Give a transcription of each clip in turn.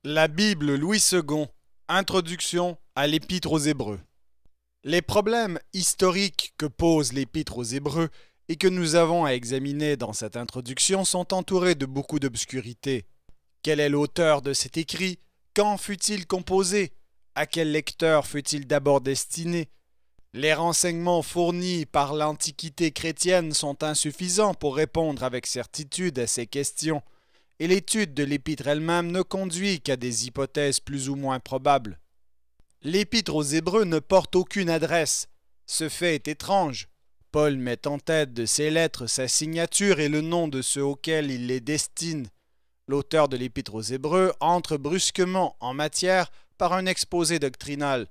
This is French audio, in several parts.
La Bible Louis II, Introduction à l'Épître aux Hébreux. Les problèmes historiques que pose l'Épître aux Hébreux et que nous avons à examiner dans cette introduction sont entourés de beaucoup d'obscurité. Quel est l'auteur de cet écrit? Quand fut-il composé? À quel lecteur fut-il d'abord destiné? Les renseignements fournis par l'Antiquité chrétienne sont insuffisants pour répondre avec certitude à ces questions, et l'étude de l'Épître elle-même ne conduit qu'à des hypothèses plus ou moins probables. L'Épître aux Hébreux ne porte aucune adresse. Ce fait est étrange. Paul met en tête de ses lettres sa signature et le nom de ceux auxquels il les destine. L'auteur de l'Épître aux Hébreux entre brusquement en matière par un exposé doctrinal.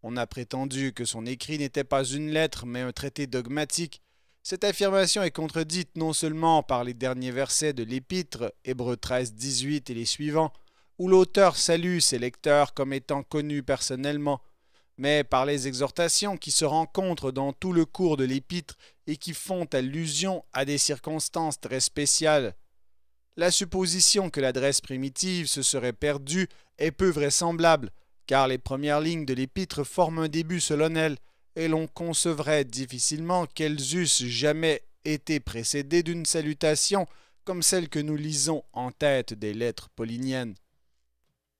On a prétendu que son écrit n'était pas une lettre mais un traité dogmatique. Cette affirmation est contredite non seulement par les derniers versets de l'Épître, Hébreux 13, 18 et les suivants, où l'auteur salue ses lecteurs comme étant connus personnellement, mais par les exhortations qui se rencontrent dans tout le cours de l'Épître et qui font allusion à des circonstances très spéciales. La supposition que l'adresse primitive se serait perdue est peu vraisemblable, car les premières lignes de l'Épître forment un début solennel, et l'on concevrait difficilement qu'elles eussent jamais été précédées d'une salutation comme celle que nous lisons en tête des lettres pauliniennes.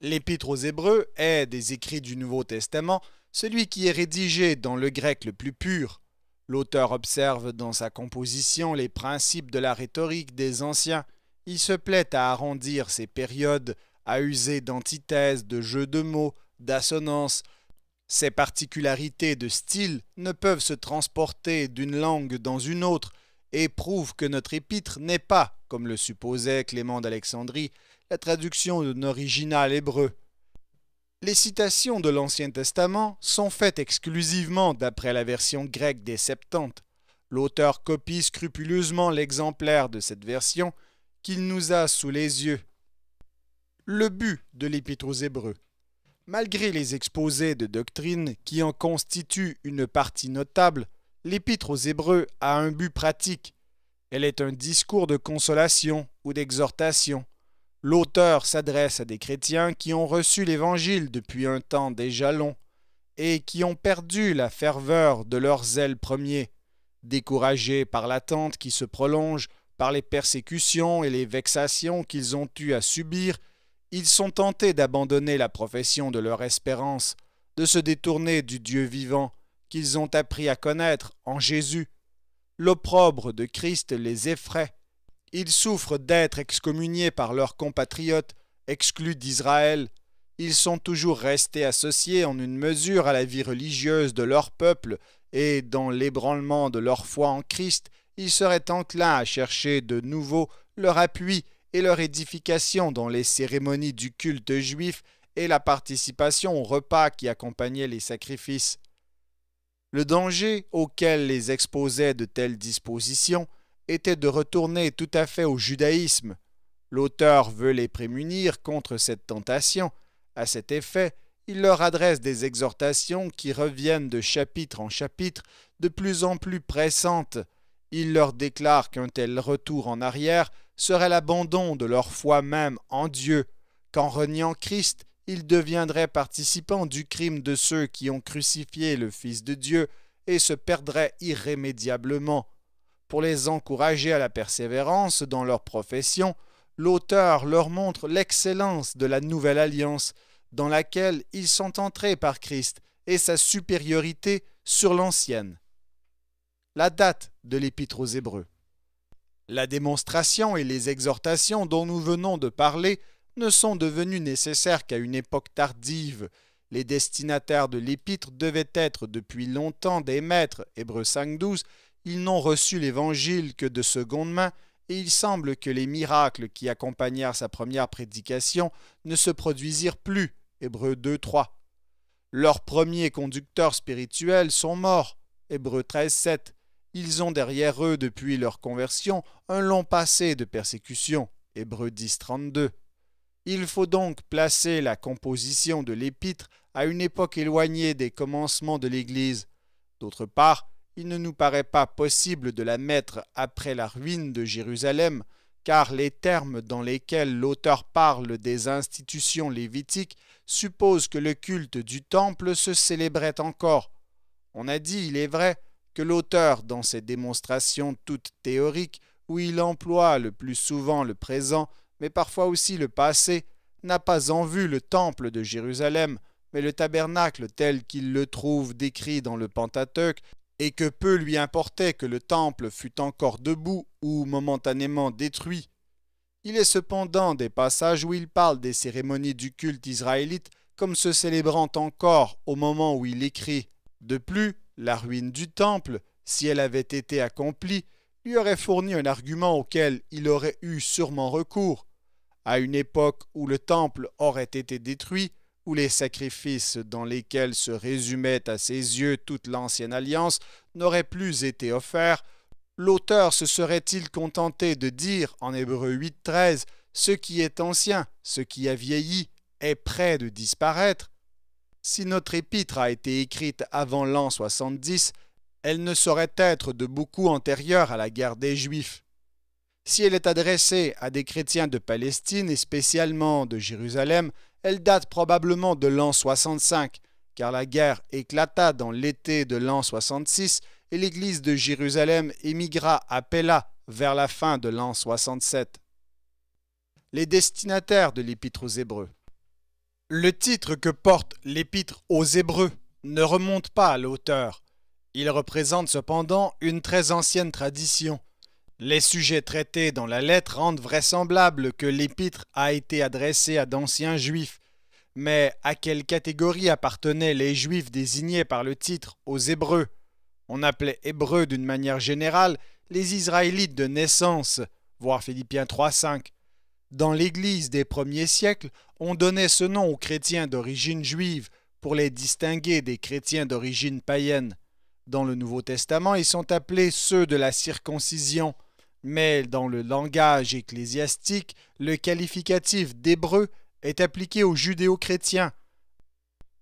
L'Épître aux Hébreux est, des écrits du Nouveau Testament, celui qui est rédigé dans le grec le plus pur. L'auteur observe dans sa composition les principes de la rhétorique des anciens. Il se plaît à arrondir ces périodes, à user d'antithèses, de jeux de mots, d'assonances. Ces particularités de style ne peuvent se transporter d'une langue dans une autre et prouvent que notre épître n'est pas, comme le supposait Clément d'Alexandrie, la traduction d'un original hébreu. Les citations de l'Ancien Testament sont faites exclusivement d'après la version grecque des Septante. L'auteur copie scrupuleusement l'exemplaire de cette version qu'il nous a sous les yeux. Le but de l'Épître aux Hébreux. Malgré les exposés de doctrine qui en constituent une partie notable, l'Épître aux Hébreux a un but pratique. Elle est un discours de consolation ou d'exhortation. L'auteur s'adresse à des chrétiens qui ont reçu l'Évangile depuis un temps déjà long et qui ont perdu la ferveur de leur zèle premier. Découragés par l'attente qui se prolonge, par les persécutions et les vexations qu'ils ont eu à subir, ils sont tentés d'abandonner la profession de leur espérance, de se détourner du Dieu vivant qu'ils ont appris à connaître en Jésus. L'opprobre de Christ les effraie. Ils souffrent d'être excommuniés par leurs compatriotes, exclus d'Israël. Ils sont toujours restés associés en une mesure à la vie religieuse de leur peuple et, dans l'ébranlement de leur foi en Christ, ils seraient enclins à chercher de nouveau leur appui et leur édification dans les cérémonies du culte juif et la participation aux repas qui accompagnaient les sacrifices. Le danger auquel les exposaient de telles dispositions était de retourner tout à fait au judaïsme. L'auteur veut les prémunir contre cette tentation. À cet effet, il leur adresse des exhortations qui reviennent de chapitre en chapitre, de plus en plus pressantes. Il leur déclare qu'un tel retour en arrière serait l'abandon de leur foi même en Dieu, qu'en reniant Christ, ils deviendraient participants du crime de ceux qui ont crucifié le Fils de Dieu et se perdraient irrémédiablement. Pour les encourager à la persévérance dans leur profession, l'auteur leur montre l'excellence de la nouvelle alliance dans laquelle ils sont entrés par Christ et sa supériorité sur l'ancienne. La date de l'Épître aux Hébreux. La démonstration et les exhortations dont nous venons de parler ne sont devenues nécessaires qu'à une époque tardive. Les destinataires de l'Épître devaient être depuis longtemps des maîtres, Hébreux 5.12, ils n'ont reçu l'Évangile que de seconde main, et il semble que les miracles qui accompagnèrent sa première prédication ne se produisirent plus, Hébreux 2.3. Leurs premiers conducteurs spirituels sont morts, Hébreux 13.7. Ils ont derrière eux, depuis leur conversion, un long passé de persécution, Hébreux 10.32. Il faut donc placer la composition de l'Épître à une époque éloignée des commencements de l'Église. D'autre part, il ne nous paraît pas possible de la mettre après la ruine de Jérusalem, car les termes dans lesquels l'auteur parle des institutions lévitiques supposent que le culte du temple se célébrait encore. On a dit, il est vrai, que l'auteur, dans ses démonstrations toutes théoriques, où il emploie le plus souvent le présent, mais parfois aussi le passé, n'a pas en vue le temple de Jérusalem, mais le tabernacle tel qu'il le trouve décrit dans le Pentateuque, et que peu lui importait que le temple fût encore debout ou momentanément détruit. Il est cependant des passages où il parle des cérémonies du culte israélite comme se célébrant encore au moment où il écrit. De plus, la ruine du temple, si elle avait été accomplie, lui aurait fourni un argument auquel il aurait eu sûrement recours. À une époque où le temple aurait été détruit, où les sacrifices dans lesquels se résumait à ses yeux toute l'ancienne alliance n'auraient plus été offerts, l'auteur se serait-il contenté de dire en Hébreux 8,13 « Ce qui est ancien, ce qui a vieilli, est près de disparaître ». Si notre épître a été écrite avant l'an 70, elle ne saurait être de beaucoup antérieure à la guerre des Juifs. Si elle est adressée à des chrétiens de Palestine et spécialement de Jérusalem, elle date probablement de l'an 65, car la guerre éclata dans l'été de l'an 66 et l'église de Jérusalem émigra à Pella vers la fin de l'an 67. Les destinataires de l'Épître aux Hébreux. Le titre que porte l'Épître aux Hébreux ne remonte pas à l'auteur. Il représente cependant une très ancienne tradition. Les sujets traités dans la lettre rendent vraisemblable que l'épître a été adressée à d'anciens juifs. Mais à quelle catégorie appartenaient les juifs désignés par le titre aux Hébreux? On appelait Hébreux d'une manière générale les Israélites de naissance, voir Philippiens 3,5. Dans l'Église des premiers siècles, on donnait ce nom aux chrétiens d'origine juive pour les distinguer des chrétiens d'origine païenne. Dans le Nouveau Testament, ils sont appelés ceux de la circoncision. Mais dans le langage ecclésiastique, le qualificatif d'hébreu est appliqué aux judéo-chrétiens.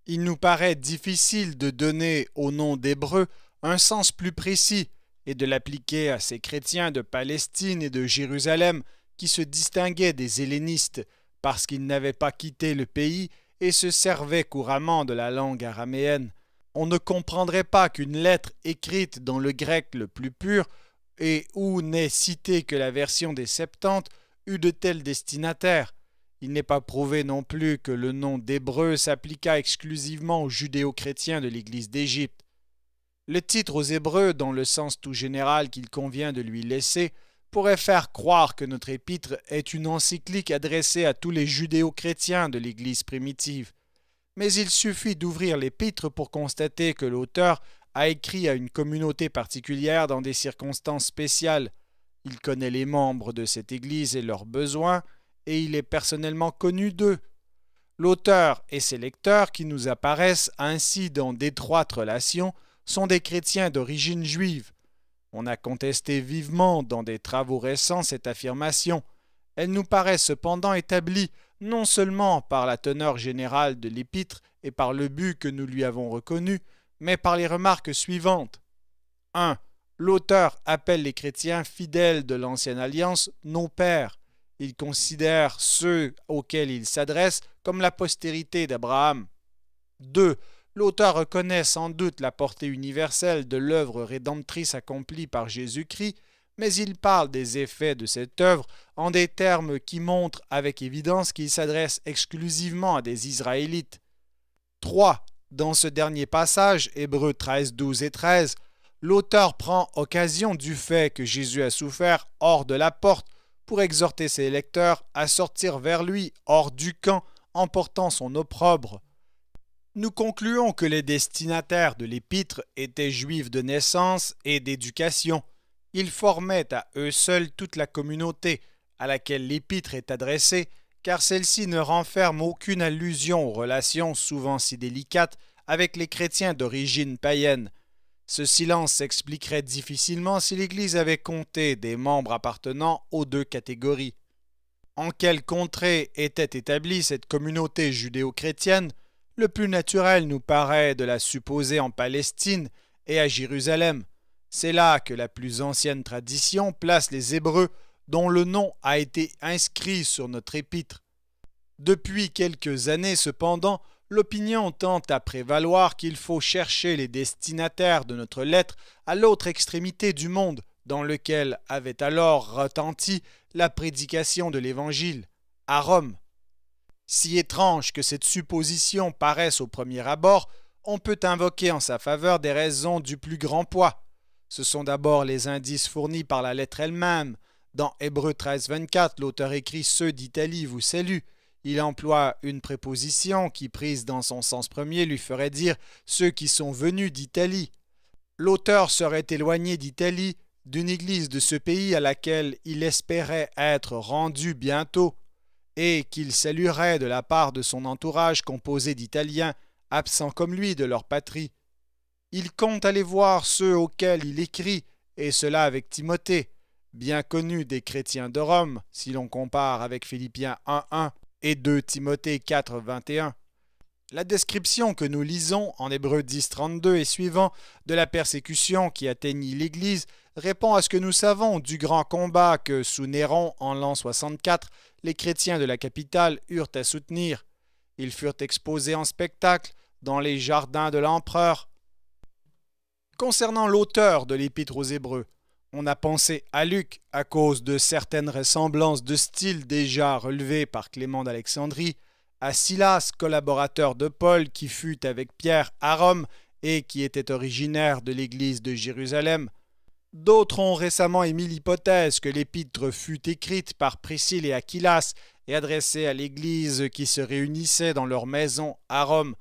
Il nous paraît difficile de donner au nom d'hébreu un sens plus précis et de l'appliquer à ces chrétiens de Palestine et de Jérusalem qui se distinguaient des hellénistes parce qu'ils n'avaient pas quitté le pays et se servaient couramment de la langue araméenne. On ne comprendrait pas qu'une lettre écrite dans le grec le plus pur et où n'est citée que la version des Septante, eut de tels destinataires. Il n'est pas prouvé non plus que le nom d'Hébreu s'appliqua exclusivement aux judéo-chrétiens de l'Église d'Égypte. Le titre aux Hébreux, dans le sens tout général qu'il convient de lui laisser, pourrait faire croire que notre épître est une encyclique adressée à tous les judéo-chrétiens de l'Église primitive. Mais il suffit d'ouvrir l'épître pour constater que l'auteur a écrit à une communauté particulière dans des circonstances spéciales. Il connaît les membres de cette Église et leurs besoins, et il est personnellement connu d'eux. L'auteur et ses lecteurs, qui nous apparaissent ainsi dans d'étroites relations, sont des chrétiens d'origine juive. On a contesté vivement dans des travaux récents cette affirmation. Elle nous paraît cependant établie non seulement par la teneur générale de l'épître et par le but que nous lui avons reconnu, mais par les remarques suivantes. 1. L'auteur appelle les chrétiens fidèles de l'Ancienne Alliance nos pères. Il considère ceux auxquels il s'adresse comme la postérité d'Abraham. 2. L'auteur reconnaît sans doute la portée universelle de l'œuvre rédemptrice accomplie par Jésus-Christ, mais il parle des effets de cette œuvre en des termes qui montrent avec évidence qu'il s'adresse exclusivement à des Israélites. 3. Dans ce dernier passage, Hébreux 13, 12 et 13, l'auteur prend occasion du fait que Jésus a souffert hors de la porte pour exhorter ses lecteurs à sortir vers lui hors du camp en portant son opprobre. Nous concluons que les destinataires de l'épître étaient juifs de naissance et d'éducation. Ils formaient à eux seuls toute la communauté à laquelle l'épître est adressée, car celle-ci ne renferme aucune allusion aux relations souvent si délicates avec les chrétiens d'origine païenne. Ce silence s'expliquerait difficilement si l'Église avait compté des membres appartenant aux deux catégories. En quelle contrée était établie cette communauté judéo-chrétienne? Le plus naturel nous paraît de la supposer en Palestine et à Jérusalem. C'est là que la plus ancienne tradition place les Hébreux dont le nom a été inscrit sur notre épître. Depuis quelques années cependant, l'opinion tend à prévaloir qu'il faut chercher les destinataires de notre lettre à l'autre extrémité du monde, dans lequel avait alors retenti la prédication de l'Évangile, à Rome. Si étrange que cette supposition paraisse au premier abord, on peut invoquer en sa faveur des raisons du plus grand poids. Ce sont d'abord les indices fournis par la lettre elle-même. Dans Hébreux 13:24, l'auteur écrit « Ceux d'Italie vous saluent ». Il emploie une préposition qui, prise dans son sens premier, lui ferait dire « ceux qui sont venus d'Italie ». L'auteur serait éloigné d'Italie, d'une église de ce pays à laquelle il espérait être rendu bientôt, et qu'il saluerait de la part de son entourage composé d'Italiens, absents comme lui de leur patrie. Il compte aller voir ceux auxquels il écrit, et cela avec Timothée, bien connu des chrétiens de Rome, si l'on compare avec Philippiens 1:1 et 2 Timothée 4:21. La description que nous lisons en Hébreux 10:32 et suivant de la persécution qui atteignit l'Église répond à ce que nous savons du grand combat que, sous Néron en l'an 64, les chrétiens de la capitale eurent à soutenir. Ils furent exposés en spectacle dans les jardins de l'empereur. Concernant l'auteur de l'Épître aux Hébreux, on a pensé à Luc à cause de certaines ressemblances de style déjà relevées par Clément d'Alexandrie, à Silas, collaborateur de Paul qui fut avec Pierre à Rome et qui était originaire de l'église de Jérusalem. D'autres ont récemment émis l'hypothèse que l'épître fut écrite par Priscille et Aquilas et adressée à l'église qui se réunissait dans leur maison à Rome.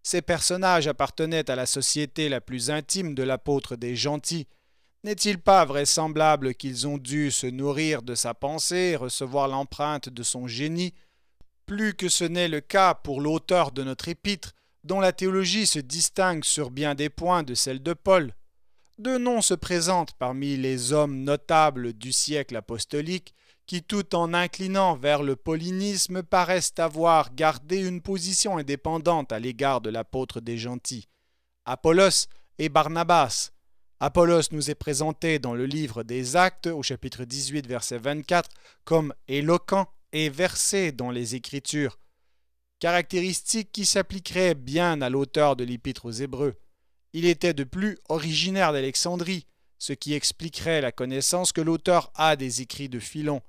Ces personnages appartenaient à la société la plus intime de l'apôtre des gentils. N'est-il pas vraisemblable qu'ils ont dû se nourrir de sa pensée, recevoir l'empreinte de son génie? Plus que ce n'est le cas pour l'auteur de notre épître, dont la théologie se distingue sur bien des points de celle de Paul. Deux noms se présentent parmi les hommes notables du siècle apostolique qui, tout en inclinant vers le paulinisme, paraissent avoir gardé une position indépendante à l'égard de l'apôtre des gentils. Apollos et Barnabas. Apollos nous est présenté dans le livre des Actes, au chapitre 18, verset 24, comme éloquent et versé dans les Écritures, caractéristique qui s'appliquerait bien à l'auteur de l'Épître aux Hébreux. Il était de plus originaire d'Alexandrie, ce qui expliquerait la connaissance que l'auteur a des écrits de Philon.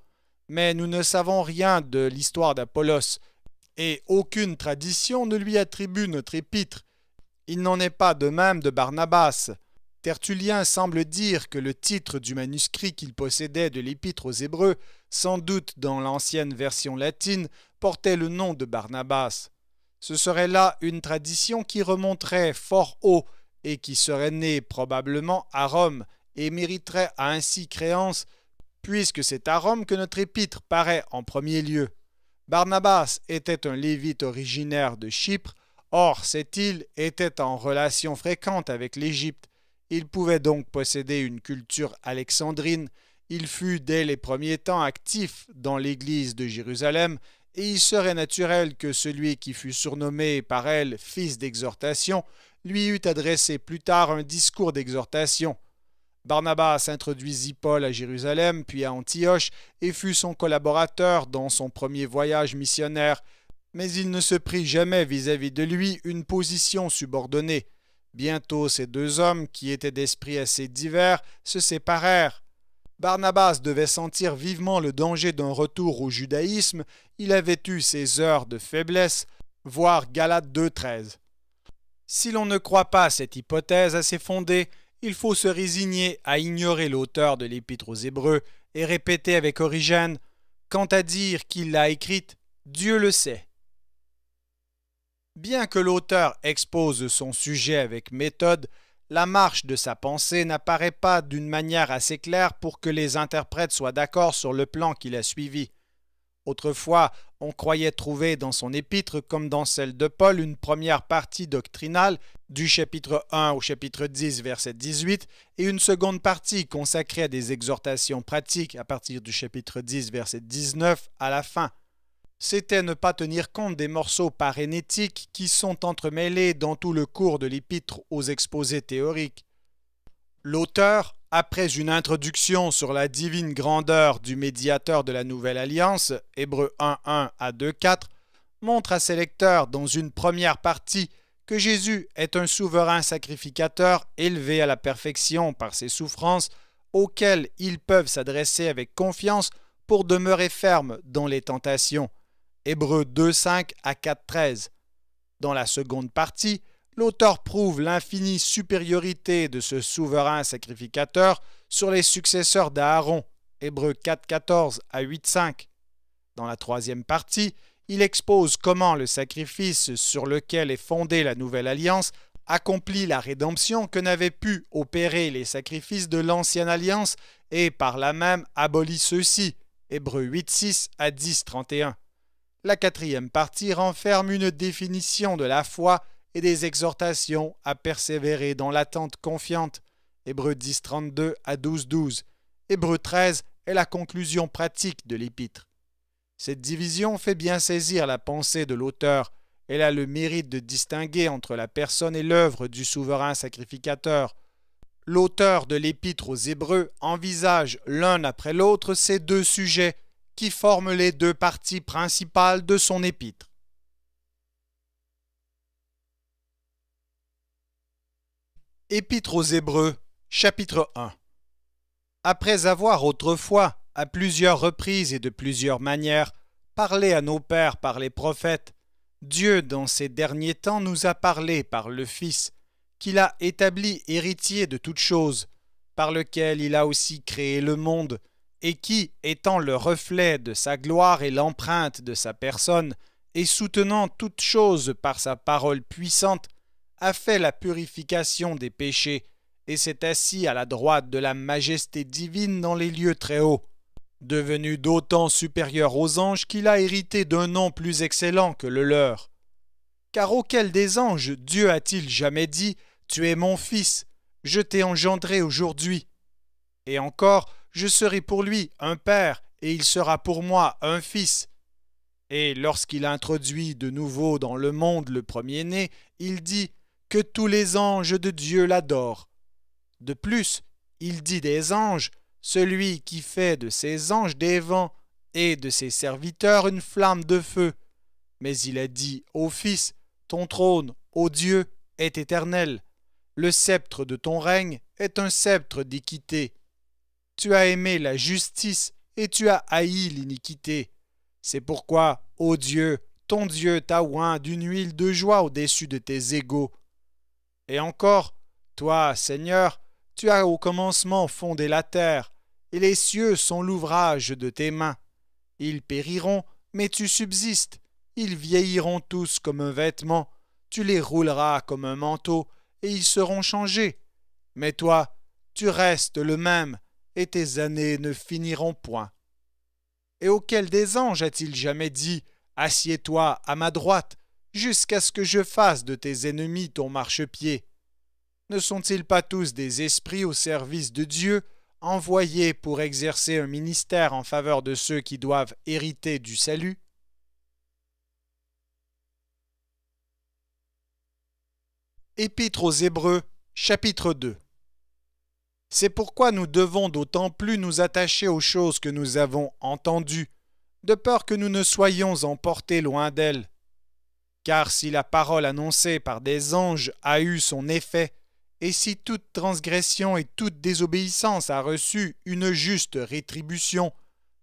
Mais nous ne savons rien de l'histoire d'Apollos, et aucune tradition ne lui attribue notre épître. Il n'en est pas de même de Barnabas. Tertullien semble dire que le titre du manuscrit qu'il possédait de l'Épître aux Hébreux, sans doute dans l'ancienne version latine, portait le nom de Barnabas. Ce serait là une tradition qui remonterait fort haut et qui serait née probablement à Rome et mériterait ainsi créance, puisque c'est à Rome que notre épître paraît en premier lieu. Barnabas était un lévite originaire de Chypre, or cette île était en relation fréquente avec l'Égypte. Il pouvait donc posséder une culture alexandrine. Il fut dès les premiers temps actif dans l'église de Jérusalem, et il serait naturel que celui qui fut surnommé par elle fils d'exhortation lui eût adressé plus tard un discours d'exhortation. Barnabas introduisit Paul à Jérusalem, puis à Antioche, et fut son collaborateur dans son premier voyage missionnaire, mais il ne se prit jamais vis-à-vis de lui une position subordonnée. Bientôt ces deux hommes, qui étaient d'esprits assez divers, se séparèrent. Barnabas devait sentir vivement le danger d'un retour au judaïsme. Il avait eu ses heures de faiblesse, voir Galates 2:13. Si l'on ne croit pas cette hypothèse assez fondée, il faut se résigner à ignorer l'auteur de l'Épître aux Hébreux et répéter avec Origène « Quant à dire qu'il l'a écrite, Dieu le sait ». Bien que l'auteur expose son sujet avec méthode, la marche de sa pensée n'apparaît pas d'une manière assez claire pour que les interprètes soient d'accord sur le plan qu'il a suivi. Autrefois, on croyait trouver dans son épître, comme dans celle de Paul, une première partie doctrinale, du chapitre 1 au chapitre 10, verset 18, et une seconde partie consacrée à des exhortations pratiques à partir du chapitre 10, verset 19 à la fin. C'était ne pas tenir compte des morceaux parénétiques qui sont entremêlés dans tout le cours de l'épître aux exposés théoriques. L'auteur après une introduction sur la divine grandeur du médiateur de la Nouvelle Alliance, Hébreux 1:1 à 2:4, montre à ses lecteurs dans une première partie que Jésus est un souverain sacrificateur élevé à la perfection par ses souffrances, auxquelles ils peuvent s'adresser avec confiance pour demeurer fermes dans les tentations. Hébreux 2:5 à 4:13. Dans la seconde partie, l'auteur prouve l'infinie supériorité de ce souverain sacrificateur sur les successeurs d'Aaron, Hébreux 4:14 à 8:5. Dans la troisième partie, il expose comment le sacrifice sur lequel est fondée la Nouvelle Alliance accomplit la rédemption que n'avaient pu opérer les sacrifices de l'Ancienne Alliance et par là même abolit ceux-ci, Hébreux 8:6 à 10:31. La quatrième partie renferme une définition de la foi et des exhortations à persévérer dans l'attente confiante, Hébreux 10:32 à 12:12. Hébreux 13 est la conclusion pratique de l'épître. Cette division fait bien saisir la pensée de l'auteur. Elle a le mérite de distinguer entre la personne et l'œuvre du souverain sacrificateur. L'auteur de l'épître aux Hébreux envisage l'un après l'autre ces deux sujets qui forment les deux parties principales de son épître. Épître aux Hébreux, chapitre 1. Après avoir autrefois, à plusieurs reprises et de plusieurs manières, parlé à nos pères par les prophètes, Dieu, dans ces derniers temps, nous a parlé par le Fils, qu'il a établi héritier de toutes choses, par lequel il a aussi créé le monde, et qui, étant le reflet de sa gloire et l'empreinte de sa personne, et soutenant toutes choses par sa parole puissante, a fait la purification des péchés, et s'est assis à la droite de la majesté divine dans les lieux très hauts, devenu d'autant supérieur aux anges qu'il a hérité d'un nom plus excellent que le leur. Car auquel des anges Dieu a-t-il jamais dit « Tu es mon fils, je t'ai engendré aujourd'hui » et encore « Je serai pour lui un père, et il sera pour moi un fils » Et lorsqu'il introduit de nouveau dans le monde le premier-né, il dit « Que tous les anges de Dieu l'adorent » De plus, il dit des anges, celui qui fait de ses anges des vents et de ses serviteurs une flamme de feu. Mais il a dit au Fils, ton trône, ô Dieu, est éternel. Le sceptre de ton règne est un sceptre d'équité. Tu as aimé la justice et tu as haï l'iniquité. C'est pourquoi, ô Dieu, ton Dieu t'a oint d'une huile de joie au-dessus de tes égaux. Et encore, toi, Seigneur, tu as au commencement fondé la terre, et les cieux sont l'ouvrage de tes mains. Ils périront, mais tu subsistes. Ils vieilliront tous comme un vêtement. Tu les rouleras comme un manteau, et ils seront changés. Mais toi, tu restes le même, et tes années ne finiront point. Et auquel des anges a-t-il jamais dit « Assieds-toi à ma droite, jusqu'à ce que je fasse de tes ennemis ton marchepied » Ne sont-ils pas tous des esprits au service de Dieu, envoyés pour exercer un ministère en faveur de ceux qui doivent hériter du salut? Épître aux Hébreux, chapitre 2. C'est pourquoi nous devons d'autant plus nous attacher aux choses que nous avons entendues, de peur que nous ne soyons emportés loin d'elles. Car si la parole annoncée par des anges a eu son effet, et si toute transgression et toute désobéissance a reçu une juste rétribution,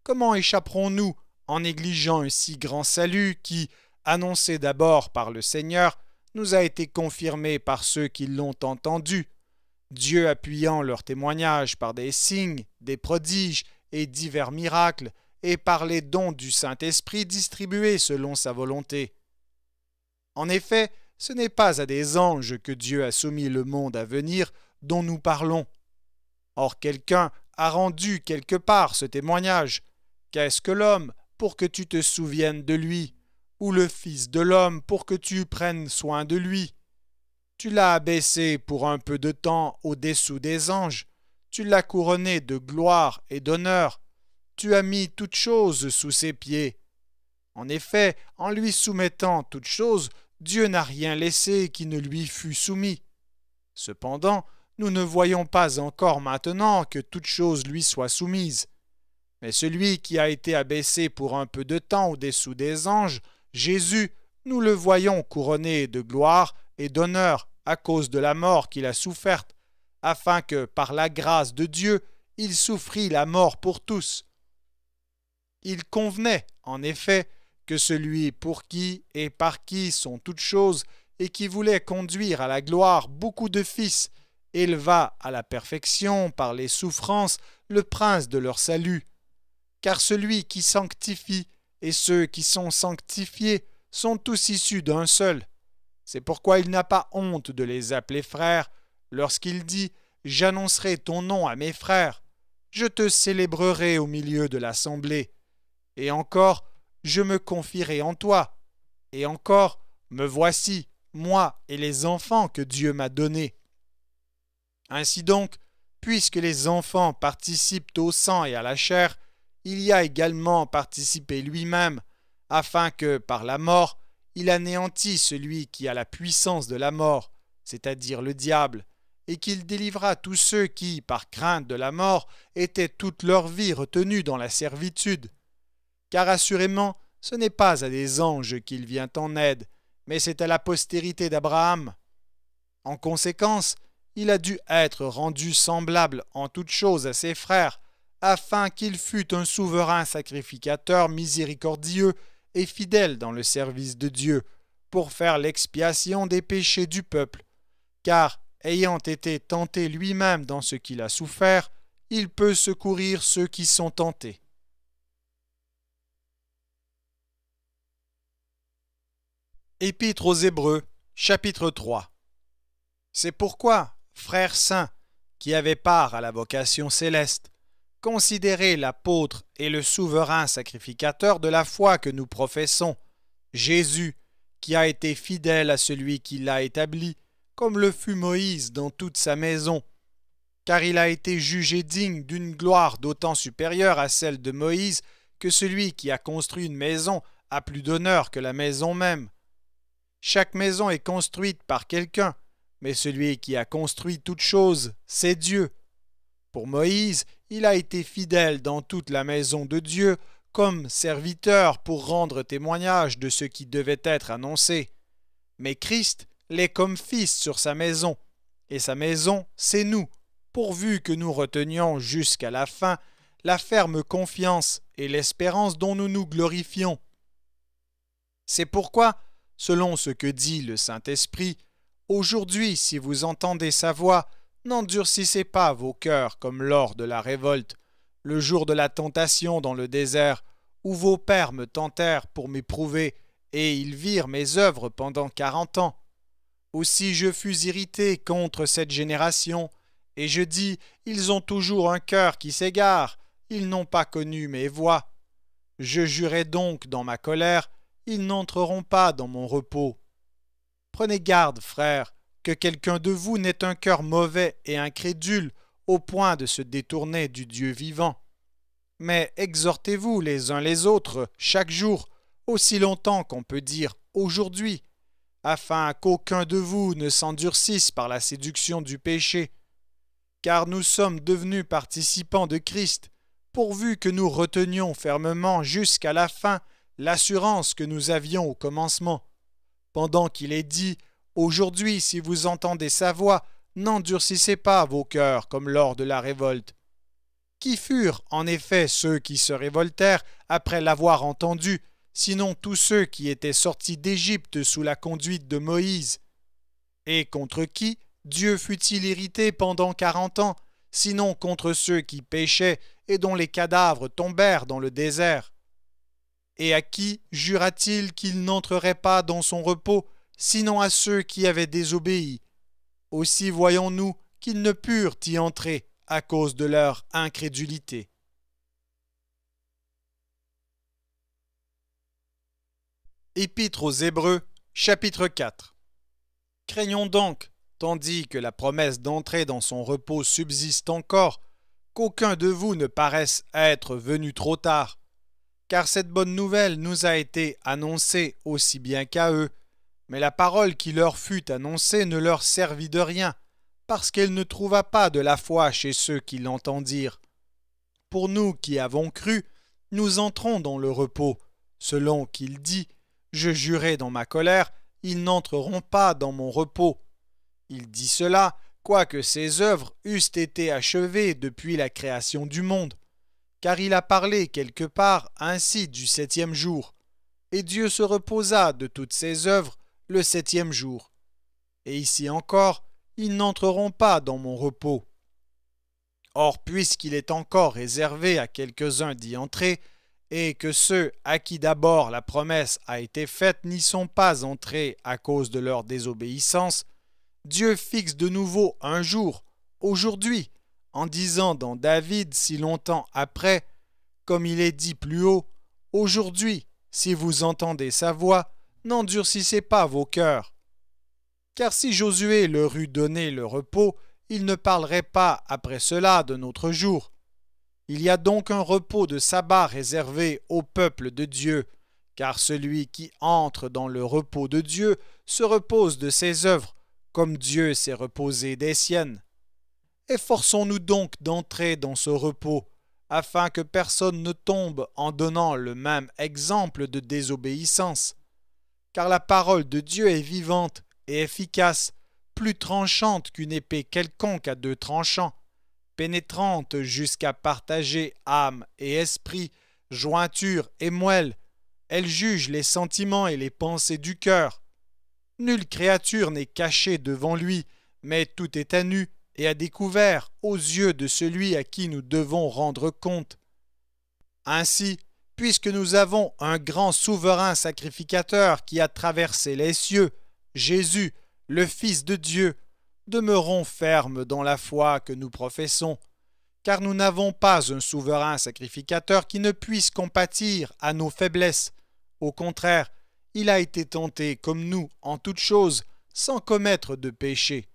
comment échapperons-nous en négligeant un si grand salut qui, annoncé d'abord par le Seigneur, nous a été confirmé par ceux qui l'ont entendu, Dieu appuyant leur témoignage par des signes, des prodiges et divers miracles, et par les dons du Saint-Esprit distribués selon sa volonté. En effet, ce n'est pas à des anges que Dieu a soumis le monde à venir dont nous parlons. Or quelqu'un a rendu quelque part ce témoignage. Qu'est-ce que l'homme pour que tu te souviennes de lui, ou le Fils de l'homme pour que tu prennes soin de lui? Tu l'as abaissé pour un peu de temps au-dessous des anges, tu l'as couronné de gloire et d'honneur, tu as mis toutes choses sous ses pieds. En effet, en lui soumettant toutes choses, Dieu n'a rien laissé qui ne lui fût soumis. Cependant, nous ne voyons pas encore maintenant que toute chose lui soit soumise. Mais celui qui a été abaissé pour un peu de temps au-dessous des anges, Jésus, nous le voyons couronné de gloire et d'honneur à cause de la mort qu'il a soufferte, afin que, par la grâce de Dieu, il souffrit la mort pour tous. Il convenait, en effet, que celui pour qui et par qui sont toutes choses et qui voulait conduire à la gloire beaucoup de fils, éleva à la perfection par les souffrances le prince de leur salut. Car celui qui sanctifie et ceux qui sont sanctifiés sont tous issus d'un seul. C'est pourquoi il n'a pas honte de les appeler frères, lorsqu'il dit « J'annoncerai ton nom à mes frères, je te célébrerai au milieu de l'assemblée. » Et encore, je me confierai en toi. Et encore, me voici, moi et les enfants que Dieu m'a donnés. Ainsi donc, puisque les enfants participent au sang et à la chair, il y a également participé lui-même, afin que, par la mort, il anéantît celui qui a la puissance de la mort, c'est-à-dire le diable, et qu'il délivra tous ceux qui, par crainte de la mort, étaient toute leur vie retenus dans la servitude. Car assurément, ce n'est pas à des anges qu'il vient en aide, mais c'est à la postérité d'Abraham. En conséquence, il a dû être rendu semblable en toutes choses à ses frères, afin qu'il fût un souverain sacrificateur miséricordieux et fidèle dans le service de Dieu, pour faire l'expiation des péchés du peuple. Car, ayant été tenté lui-même dans ce qu'il a souffert, il peut secourir ceux qui sont tentés. Épître aux Hébreux, chapitre 3. C'est pourquoi, frères saints, qui avaient part à la vocation céleste, considérez l'apôtre et le souverain sacrificateur de la foi que nous professons, Jésus, qui a été fidèle à celui qui l'a établi, comme le fut Moïse dans toute sa maison, car il a été jugé digne d'une gloire d'autant supérieure à celle de Moïse que celui qui a construit une maison a plus d'honneur que la maison même. Chaque maison est construite par quelqu'un, mais celui qui a construit toute chose, c'est Dieu. Pour Moïse, il a été fidèle dans toute la maison de Dieu, comme serviteur pour rendre témoignage de ce qui devait être annoncé. Mais Christ l'est comme fils sur sa maison, et sa maison, c'est nous, pourvu que nous retenions jusqu'à la fin la ferme confiance et l'espérance dont nous nous glorifions. C'est pourquoi, selon ce que dit le Saint-Esprit, aujourd'hui, si vous entendez sa voix, n'endurcissez pas vos cœurs comme lors de la révolte, le jour de la tentation dans le désert, où vos pères me tentèrent pour m'éprouver, et ils virent mes œuvres pendant 40 ans. Aussi je fus irrité contre cette génération, et je dis, ils ont toujours un cœur qui s'égare, ils n'ont pas connu mes voies. Je jurai donc dans ma colère, ils n'entreront pas dans mon repos. Prenez garde, frères, que quelqu'un de vous n'ait un cœur mauvais et incrédule au point de se détourner du Dieu vivant. Mais exhortez-vous les uns les autres chaque jour, aussi longtemps qu'on peut dire aujourd'hui, afin qu'aucun de vous ne s'endurcisse par la séduction du péché. Car nous sommes devenus participants de Christ, pourvu que nous retenions fermement jusqu'à la fin l'assurance que nous avions au commencement. Pendant qu'il est dit « Aujourd'hui, si vous entendez sa voix, n'endurcissez pas vos cœurs comme lors de la révolte. » Qui furent, en effet, ceux qui se révoltèrent après l'avoir entendu, sinon tous ceux qui étaient sortis d'Égypte sous la conduite de Moïse? Et contre qui Dieu fut-il irrité pendant 40 ans, sinon contre ceux qui péchaient et dont les cadavres tombèrent dans le désert? Et à qui jura-t-il qu'il n'entrerait pas dans son repos, sinon à ceux qui avaient désobéi? Aussi voyons-nous qu'ils ne purent y entrer à cause de leur incrédulité. Épître aux Hébreux, chapitre 4. Craignons donc, tandis que la promesse d'entrer dans son repos subsiste encore, qu'aucun de vous ne paraisse être venu trop tard. Car cette bonne nouvelle nous a été annoncée aussi bien qu'à eux, mais la parole qui leur fut annoncée ne leur servit de rien, parce qu'elle ne trouva pas de la foi chez ceux qui l'entendirent. Pour nous qui avons cru, nous entrons dans le repos, selon qu'il dit, « Je jurai dans ma colère, ils n'entreront pas dans mon repos. » Il dit cela, quoique ses œuvres eussent été achevées depuis la création du monde, car il a parlé quelque part ainsi du septième jour. Et Dieu se reposa de toutes ses œuvres le septième jour. Et ici encore, ils n'entreront pas dans mon repos. Or, puisqu'il est encore réservé à quelques-uns d'y entrer, et que ceux à qui d'abord la promesse a été faite n'y sont pas entrés à cause de leur désobéissance, Dieu fixe de nouveau un jour, aujourd'hui, en disant dans David si longtemps après, comme il est dit plus haut, « Aujourd'hui, si vous entendez sa voix, n'endurcissez pas vos cœurs. » Car si Josué leur eût donné le repos, il ne parlerait pas après cela de notre jour. Il y a donc un repos de sabbat réservé au peuple de Dieu, car celui qui entre dans le repos de Dieu se repose de ses œuvres, comme Dieu s'est reposé des siennes. Efforçons-nous donc d'entrer dans ce repos, afin que personne ne tombe en donnant le même exemple de désobéissance. Car la parole de Dieu est vivante et efficace, plus tranchante qu'une épée quelconque à deux tranchants, pénétrante jusqu'à partager âme et esprit, jointure et moelle. Elle juge les sentiments et les pensées du cœur. Nulle créature n'est cachée devant lui, mais tout est à nu et à découvert aux yeux de celui à qui nous devons rendre compte. Ainsi, puisque nous avons un grand souverain sacrificateur qui a traversé les cieux, Jésus, le Fils de Dieu, demeurons fermes dans la foi que nous professons, car nous n'avons pas un souverain sacrificateur qui ne puisse compatir à nos faiblesses. Au contraire, il a été tenté comme nous en toutes choses, sans commettre de péché.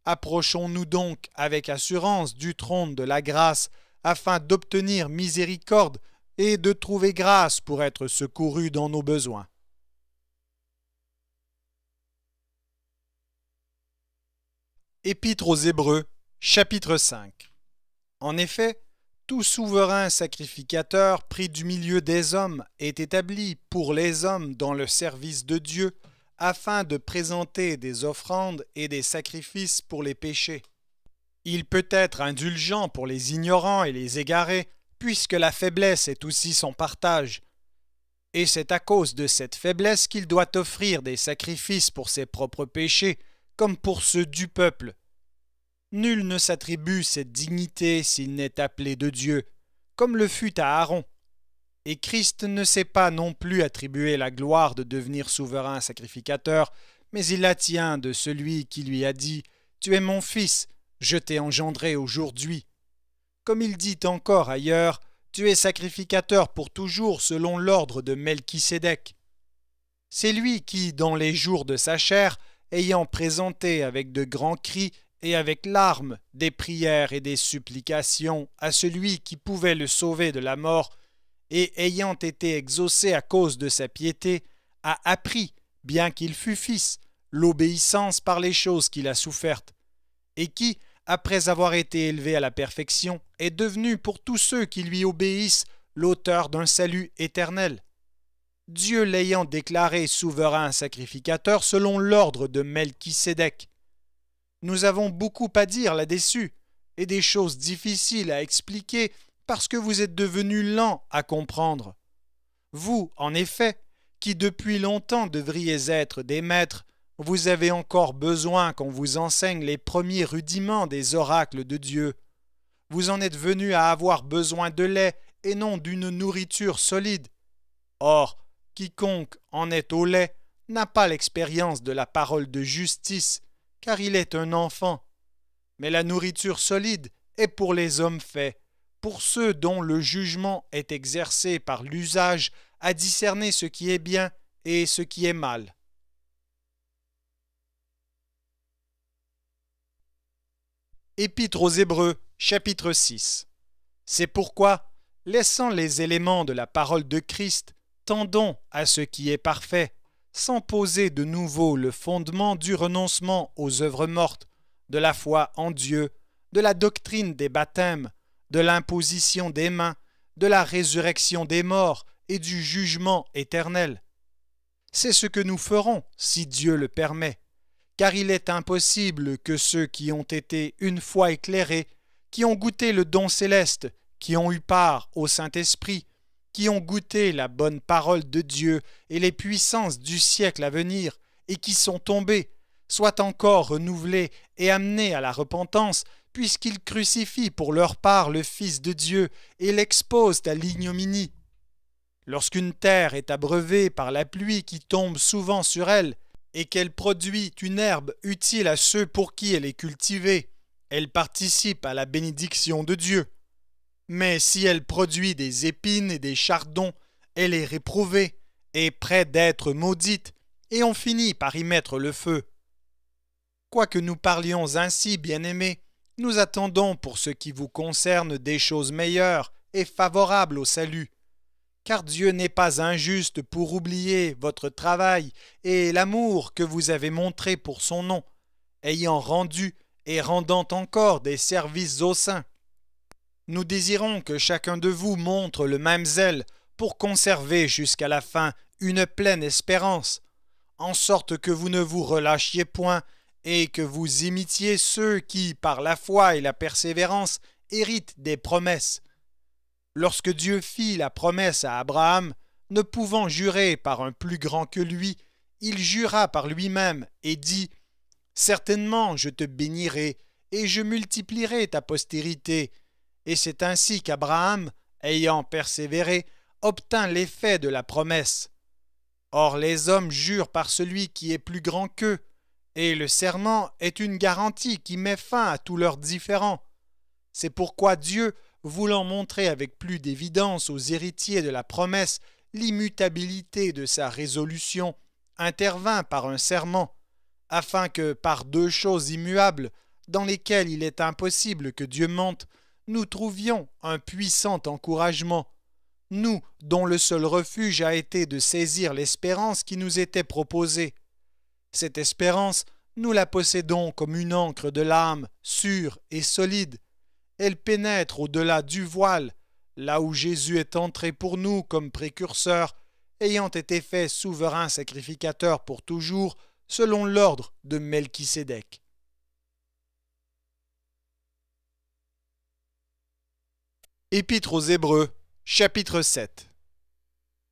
Approchons-nous donc avec assurance du trône de la grâce, afin d'obtenir miséricorde et de trouver grâce pour être secourus dans nos besoins. Épître aux Hébreux, chapitre 5. En effet, tout souverain sacrificateur pris du milieu des hommes est établi pour les hommes dans le service de Dieu, afin de présenter des offrandes et des sacrifices pour les péchés. Il peut être indulgent pour les ignorants et les égarés, puisque la faiblesse est aussi son partage. Et c'est à cause de cette faiblesse qu'il doit offrir des sacrifices pour ses propres péchés, comme pour ceux du peuple. Nul ne s'attribue cette dignité s'il n'est appelé de Dieu, comme le fut à Aaron. Et Christ ne s'est pas non plus attribué la gloire de devenir souverain sacrificateur, mais il la tient de celui qui lui a dit « Tu es mon fils, je t'ai engendré aujourd'hui ». Comme il dit encore ailleurs « Tu es sacrificateur pour toujours selon l'ordre de Melchisédek ». C'est lui qui, dans les jours de sa chair, ayant présenté avec de grands cris et avec larmes des prières et des supplications à celui qui pouvait le sauver de la mort, et ayant été exaucé à cause de sa piété, a appris, bien qu'il fût fils, l'obéissance par les choses qu'il a souffertes, et qui, après avoir été élevé à la perfection, est devenu pour tous ceux qui lui obéissent l'auteur d'un salut éternel. Dieu l'ayant déclaré souverain sacrificateur selon l'ordre de Melchisédek. Nous avons beaucoup à dire là-dessus, et des choses difficiles à expliquer parce que vous êtes devenus lents à comprendre. Vous, en effet, qui depuis longtemps devriez être des maîtres, vous avez encore besoin qu'on vous enseigne les premiers rudiments des oracles de Dieu. Vous en êtes venus à avoir besoin de lait et non d'une nourriture solide. Or, quiconque en est au lait n'a pas l'expérience de la parole de justice, car il est un enfant. Mais la nourriture solide est pour les hommes faits, pour ceux dont le jugement est exercé par l'usage à discerner ce qui est bien et ce qui est mal. Épître aux Hébreux, chapitre 6. C'est pourquoi, laissant les éléments de la parole de Christ, tendons à ce qui est parfait, sans poser de nouveau le fondement du renoncement aux œuvres mortes, de la foi en Dieu, de la doctrine des baptêmes, de l'imposition des mains, de la résurrection des morts et du jugement éternel. C'est ce que nous ferons si Dieu le permet, car il est impossible que ceux qui ont été une fois éclairés, qui ont goûté le don céleste, qui ont eu part au Saint-Esprit, qui ont goûté la bonne parole de Dieu et les puissances du siècle à venir, et qui sont tombés, soient encore renouvelés et amenés à la repentance, puisqu'ils crucifient pour leur part le Fils de Dieu et l'exposent à l'ignominie. Lorsqu'une terre est abreuvée par la pluie qui tombe souvent sur elle, et qu'elle produit une herbe utile à ceux pour qui elle est cultivée, elle participe à la bénédiction de Dieu. Mais si elle produit des épines et des chardons, elle est réprouvée, et près d'être maudite, et on finit par y mettre le feu. Quoique nous parlions ainsi, bien-aimés, nous attendons pour ce qui vous concerne des choses meilleures et favorables au salut. Car Dieu n'est pas injuste pour oublier votre travail et l'amour que vous avez montré pour son nom, ayant rendu et rendant encore des services aux saints. Nous désirons que chacun de vous montre le même zèle pour conserver jusqu'à la fin une pleine espérance, en sorte que vous ne vous relâchiez point et que vous imitiez ceux qui, par la foi et la persévérance, héritent des promesses. Lorsque Dieu fit la promesse à Abraham, ne pouvant jurer par un plus grand que lui, il jura par lui-même et dit « Certainement je te bénirai et je multiplierai ta postérité. » Et c'est ainsi qu'Abraham, ayant persévéré, obtint l'effet de la promesse. Or les hommes jurent par celui qui est plus grand qu'eux, et le serment est une garantie qui met fin à tous leurs différends. C'est pourquoi Dieu, voulant montrer avec plus d'évidence aux héritiers de la promesse l'immutabilité de sa résolution, intervint par un serment, afin que, par deux choses immuables, dans lesquelles il est impossible que Dieu mente, nous trouvions un puissant encouragement, nous dont le seul refuge a été de saisir l'espérance qui nous était proposée. Cette espérance, nous la possédons comme une ancre de l'âme, sûre et solide. Elle pénètre au-delà du voile, là où Jésus est entré pour nous comme précurseur, ayant été fait souverain sacrificateur pour toujours, selon l'ordre de Melchisédek. Épître aux Hébreux, chapitre 7.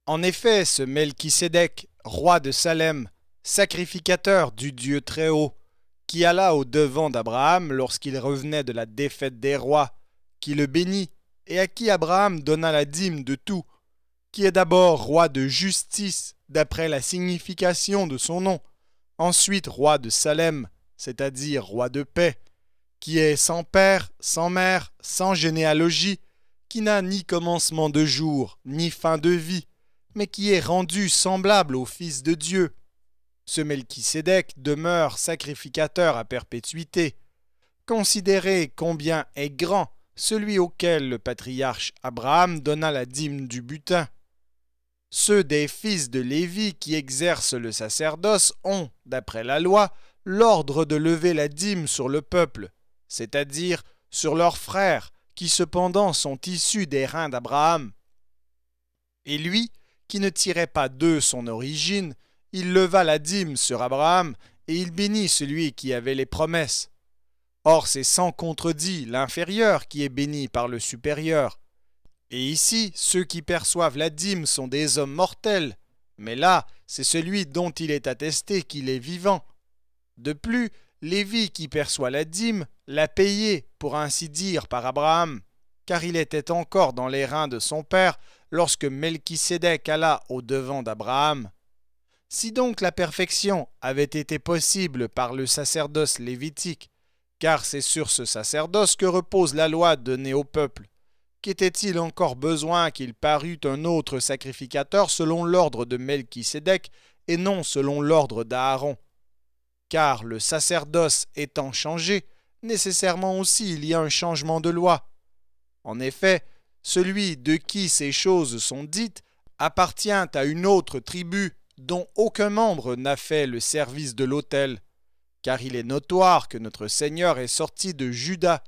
En effet, ce Melchisédek, roi de Salem, sacrificateur du Dieu Très-Haut, qui alla au-devant d'Abraham lorsqu'il revenait de la défaite des rois, qui le bénit, et à qui Abraham donna la dîme de tout, qui est d'abord roi de justice, d'après la signification de son nom, ensuite roi de Salem, c'est-à-dire roi de paix, qui est sans père, sans mère, sans généalogie, qui n'a ni commencement de jour, ni fin de vie, mais qui est rendu semblable au Fils de Dieu. Ce Melchisédek demeure sacrificateur à perpétuité. Considérez combien est grand celui auquel le patriarche Abraham donna la dîme du butin. Ceux des fils de Lévi qui exercent le sacerdoce ont, d'après la loi, l'ordre de lever la dîme sur le peuple, c'est-à-dire sur leurs frères, qui cependant sont issus des reins d'Abraham. Et lui, qui ne tirait pas d'eux son origine, il leva la dîme sur Abraham, et il bénit celui qui avait les promesses. Or c'est sans contredit l'inférieur qui est béni par le supérieur. Et ici, ceux qui perçoivent la dîme sont des hommes mortels, mais là, c'est celui dont il est attesté qu'il est vivant. De plus, Lévi qui perçoit la dîme l'a payée, pour ainsi dire, par Abraham, car il était encore dans les reins de son père lorsque Melchisédek alla au-devant d'Abraham. Si donc la perfection avait été possible par le sacerdoce lévitique, car c'est sur ce sacerdoce que repose la loi donnée au peuple, qu'était-il encore besoin qu'il parût un autre sacrificateur selon l'ordre de Melchisédek et non selon l'ordre d'Aaron? Car le sacerdoce étant changé, nécessairement aussi il y a un changement de loi. En effet, celui de qui ces choses sont dites appartient à une autre tribu dont aucun membre n'a fait le service de l'autel. car il est notoire que notre Seigneur est sorti de Juda,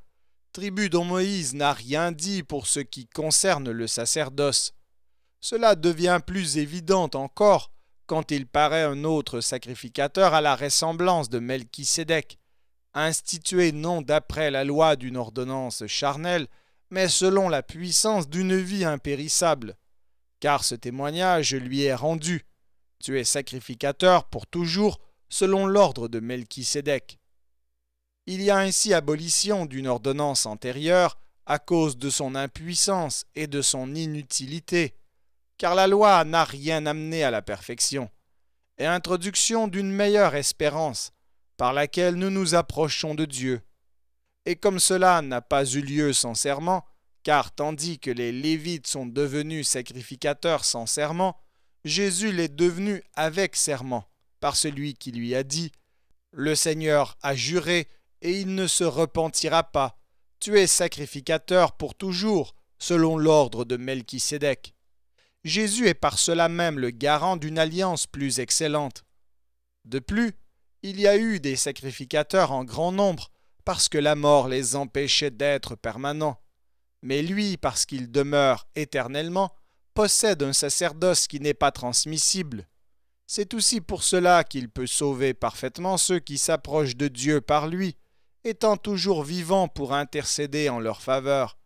tribu dont Moïse n'a rien dit pour ce qui concerne le sacerdoce. Cela devient plus évident encore quand il paraît un autre sacrificateur à la ressemblance de Melchisédek, institué non d'après la loi d'une ordonnance charnelle, mais selon la puissance d'une vie impérissable. Car ce témoignage lui est rendu. Tu es sacrificateur pour toujours, selon l'ordre de Melchisédek. Il y a ainsi abolition d'une ordonnance antérieure à cause de son impuissance et de son inutilité, car la loi n'a rien amené à la perfection, et introduction d'une meilleure espérance, par laquelle nous nous approchons de Dieu. Et comme cela n'a pas eu lieu sans serment, car tandis que les Lévites sont devenus sacrificateurs sans serment, Jésus l'est devenu avec serment, par celui qui lui a dit « Le Seigneur a juré, et il ne se repentira pas. Tu es sacrificateur pour toujours, selon l'ordre de Melchisédek. » Jésus est par cela même le garant d'une alliance plus excellente. De plus, il y a eu des sacrificateurs en grand nombre, parce que la mort les empêchait d'être permanents. Mais lui, parce qu'il demeure éternellement, possède un sacerdoce qui n'est pas transmissible. C'est aussi pour cela qu'il peut sauver parfaitement ceux qui s'approchent de Dieu par lui, étant toujours vivant pour intercéder en leur faveur.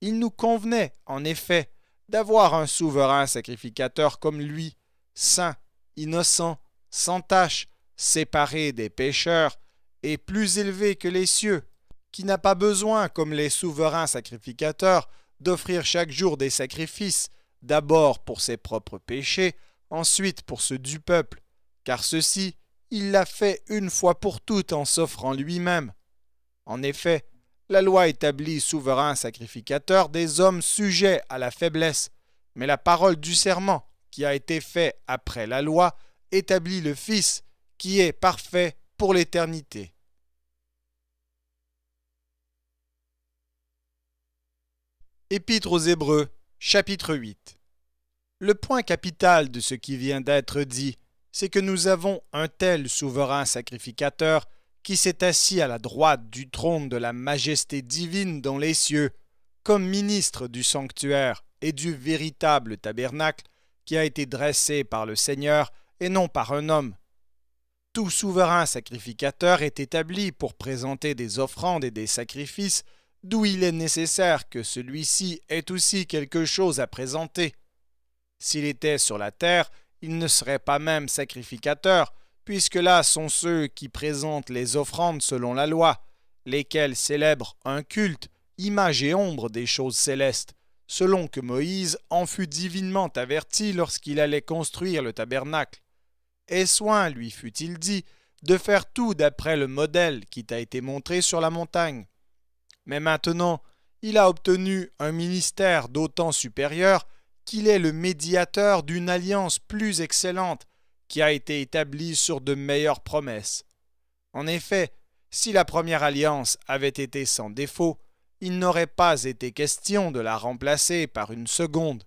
Il nous convenait, en effet, d'avoir un souverain sacrificateur comme lui, saint, innocent, sans tache, séparé des pécheurs, et plus élevé que les cieux, qui n'a pas besoin, comme les souverains sacrificateurs, d'offrir chaque jour des sacrifices, d'abord pour ses propres péchés, ensuite pour ceux du peuple, car ceci, il l'a fait une fois pour toutes en s'offrant lui-même. En effet, la loi établit souverain sacrificateur des hommes sujets à la faiblesse, mais la parole du serment, qui a été fait après la loi, établit le Fils, qui est parfait pour l'éternité. Épître aux Hébreux, chapitre 8. Le point capital de ce qui vient d'être dit, c'est que nous avons un tel souverain sacrificateur qui s'est assis à la droite du trône de la majesté divine dans les cieux, comme ministre du sanctuaire et du véritable tabernacle qui a été dressé par le Seigneur et non par un homme. Tout souverain sacrificateur est établi pour présenter des offrandes et des sacrifices, d'où il est nécessaire que celui-ci ait aussi quelque chose à présenter. S'il était sur la terre, il ne serait pas même sacrificateur, puisque là sont ceux qui présentent les offrandes selon la loi, lesquels célèbrent un culte, image et ombre des choses célestes, selon que Moïse en fut divinement averti lorsqu'il allait construire le tabernacle. Et soin lui fut-il dit de faire tout d'après le modèle qui t'a été montré sur la montagne. Mais maintenant, il a obtenu un ministère d'autant supérieur qu'il est le médiateur d'une alliance plus excellente qui a été établie sur de meilleures promesses. En effet, si la première alliance avait été sans défaut, il n'aurait pas été question de la remplacer par une seconde,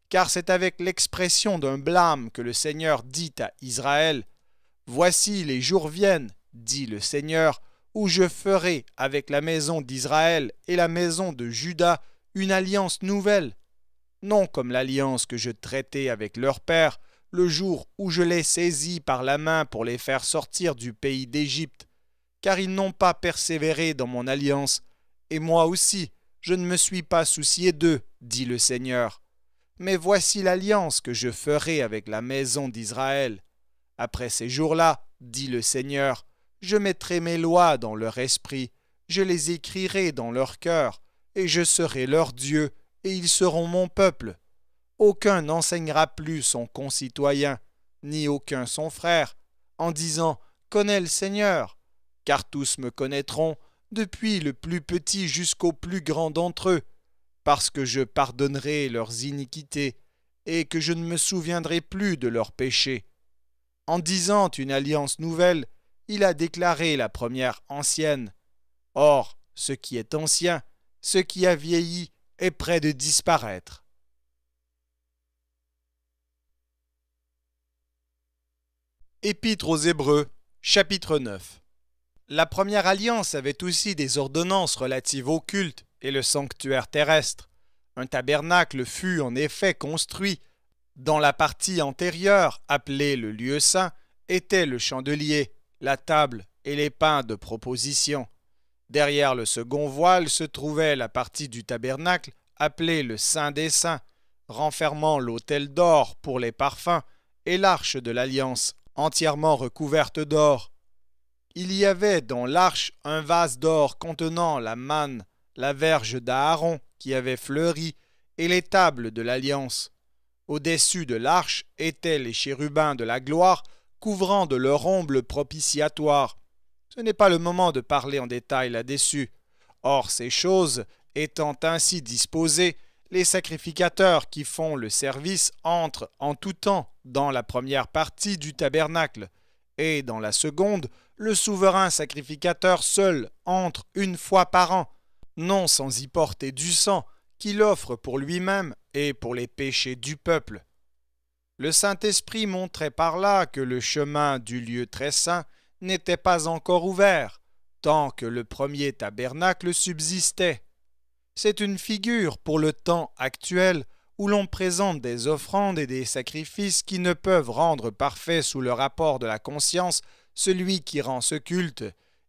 car c'est avec l'expression d'un blâme que le Seigneur dit à Israël « Voici les jours viennent, dit le Seigneur, où je ferai avec la maison d'Israël et la maison de Juda une alliance nouvelle, non comme l'alliance que je traitai avec leur père le jour où je les saisis par la main pour les faire sortir du pays d'Égypte, car ils n'ont pas persévéré dans mon alliance, et moi aussi, je ne me suis pas soucié d'eux, dit le Seigneur. Mais voici l'alliance que je ferai avec la maison d'Israël. Après ces jours-là, dit le Seigneur, je mettrai mes lois dans leur esprit, je les écrirai dans leur cœur, et je serai leur Dieu, et ils seront mon peuple. Aucun n'enseignera plus son concitoyen, ni aucun son frère, en disant « Connais le Seigneur », car tous me connaîtront, depuis le plus petit jusqu'au plus grand d'entre eux, parce que je pardonnerai leurs iniquités, et que je ne me souviendrai plus de leurs péchés. En disant une alliance nouvelle, il a déclaré la première ancienne. Or, ce qui est ancien, ce qui a vieilli, est près de disparaître. Épître aux Hébreux, chapitre 9. La première alliance avait aussi des ordonnances relatives au culte et le sanctuaire terrestre. Un tabernacle fut en effet construit. Dans la partie antérieure, appelée le lieu saint, étaient le chandelier, la table et les pains de proposition. Derrière le second voile se trouvait la partie du tabernacle appelée le Saint des Saints, renfermant l'autel d'or pour les parfums et l'arche de l'Alliance, entièrement recouverte d'or. Il y avait dans l'arche un vase d'or contenant la manne, la verge d'Aaron qui avait fleuri, et les tables de l'Alliance. Au-dessus de l'arche étaient les chérubins de la gloire, couvrant de leur ombre le propitiatoire. Ce n'est pas le moment de parler en détail là-dessus. Or, ces choses étant ainsi disposées, les sacrificateurs qui font le service entrent en tout temps dans la première partie du tabernacle, et dans la seconde, le souverain sacrificateur seul entre une fois par an, non sans y porter du sang, qu'il offre pour lui-même et pour les péchés du peuple. Le Saint-Esprit montrait par là que le chemin du lieu très saint n'était pas encore ouvert, tant que le premier tabernacle subsistait. C'est une figure pour le temps actuel où l'on présente des offrandes et des sacrifices qui ne peuvent rendre parfait sous le rapport de la conscience celui qui rend ce culte,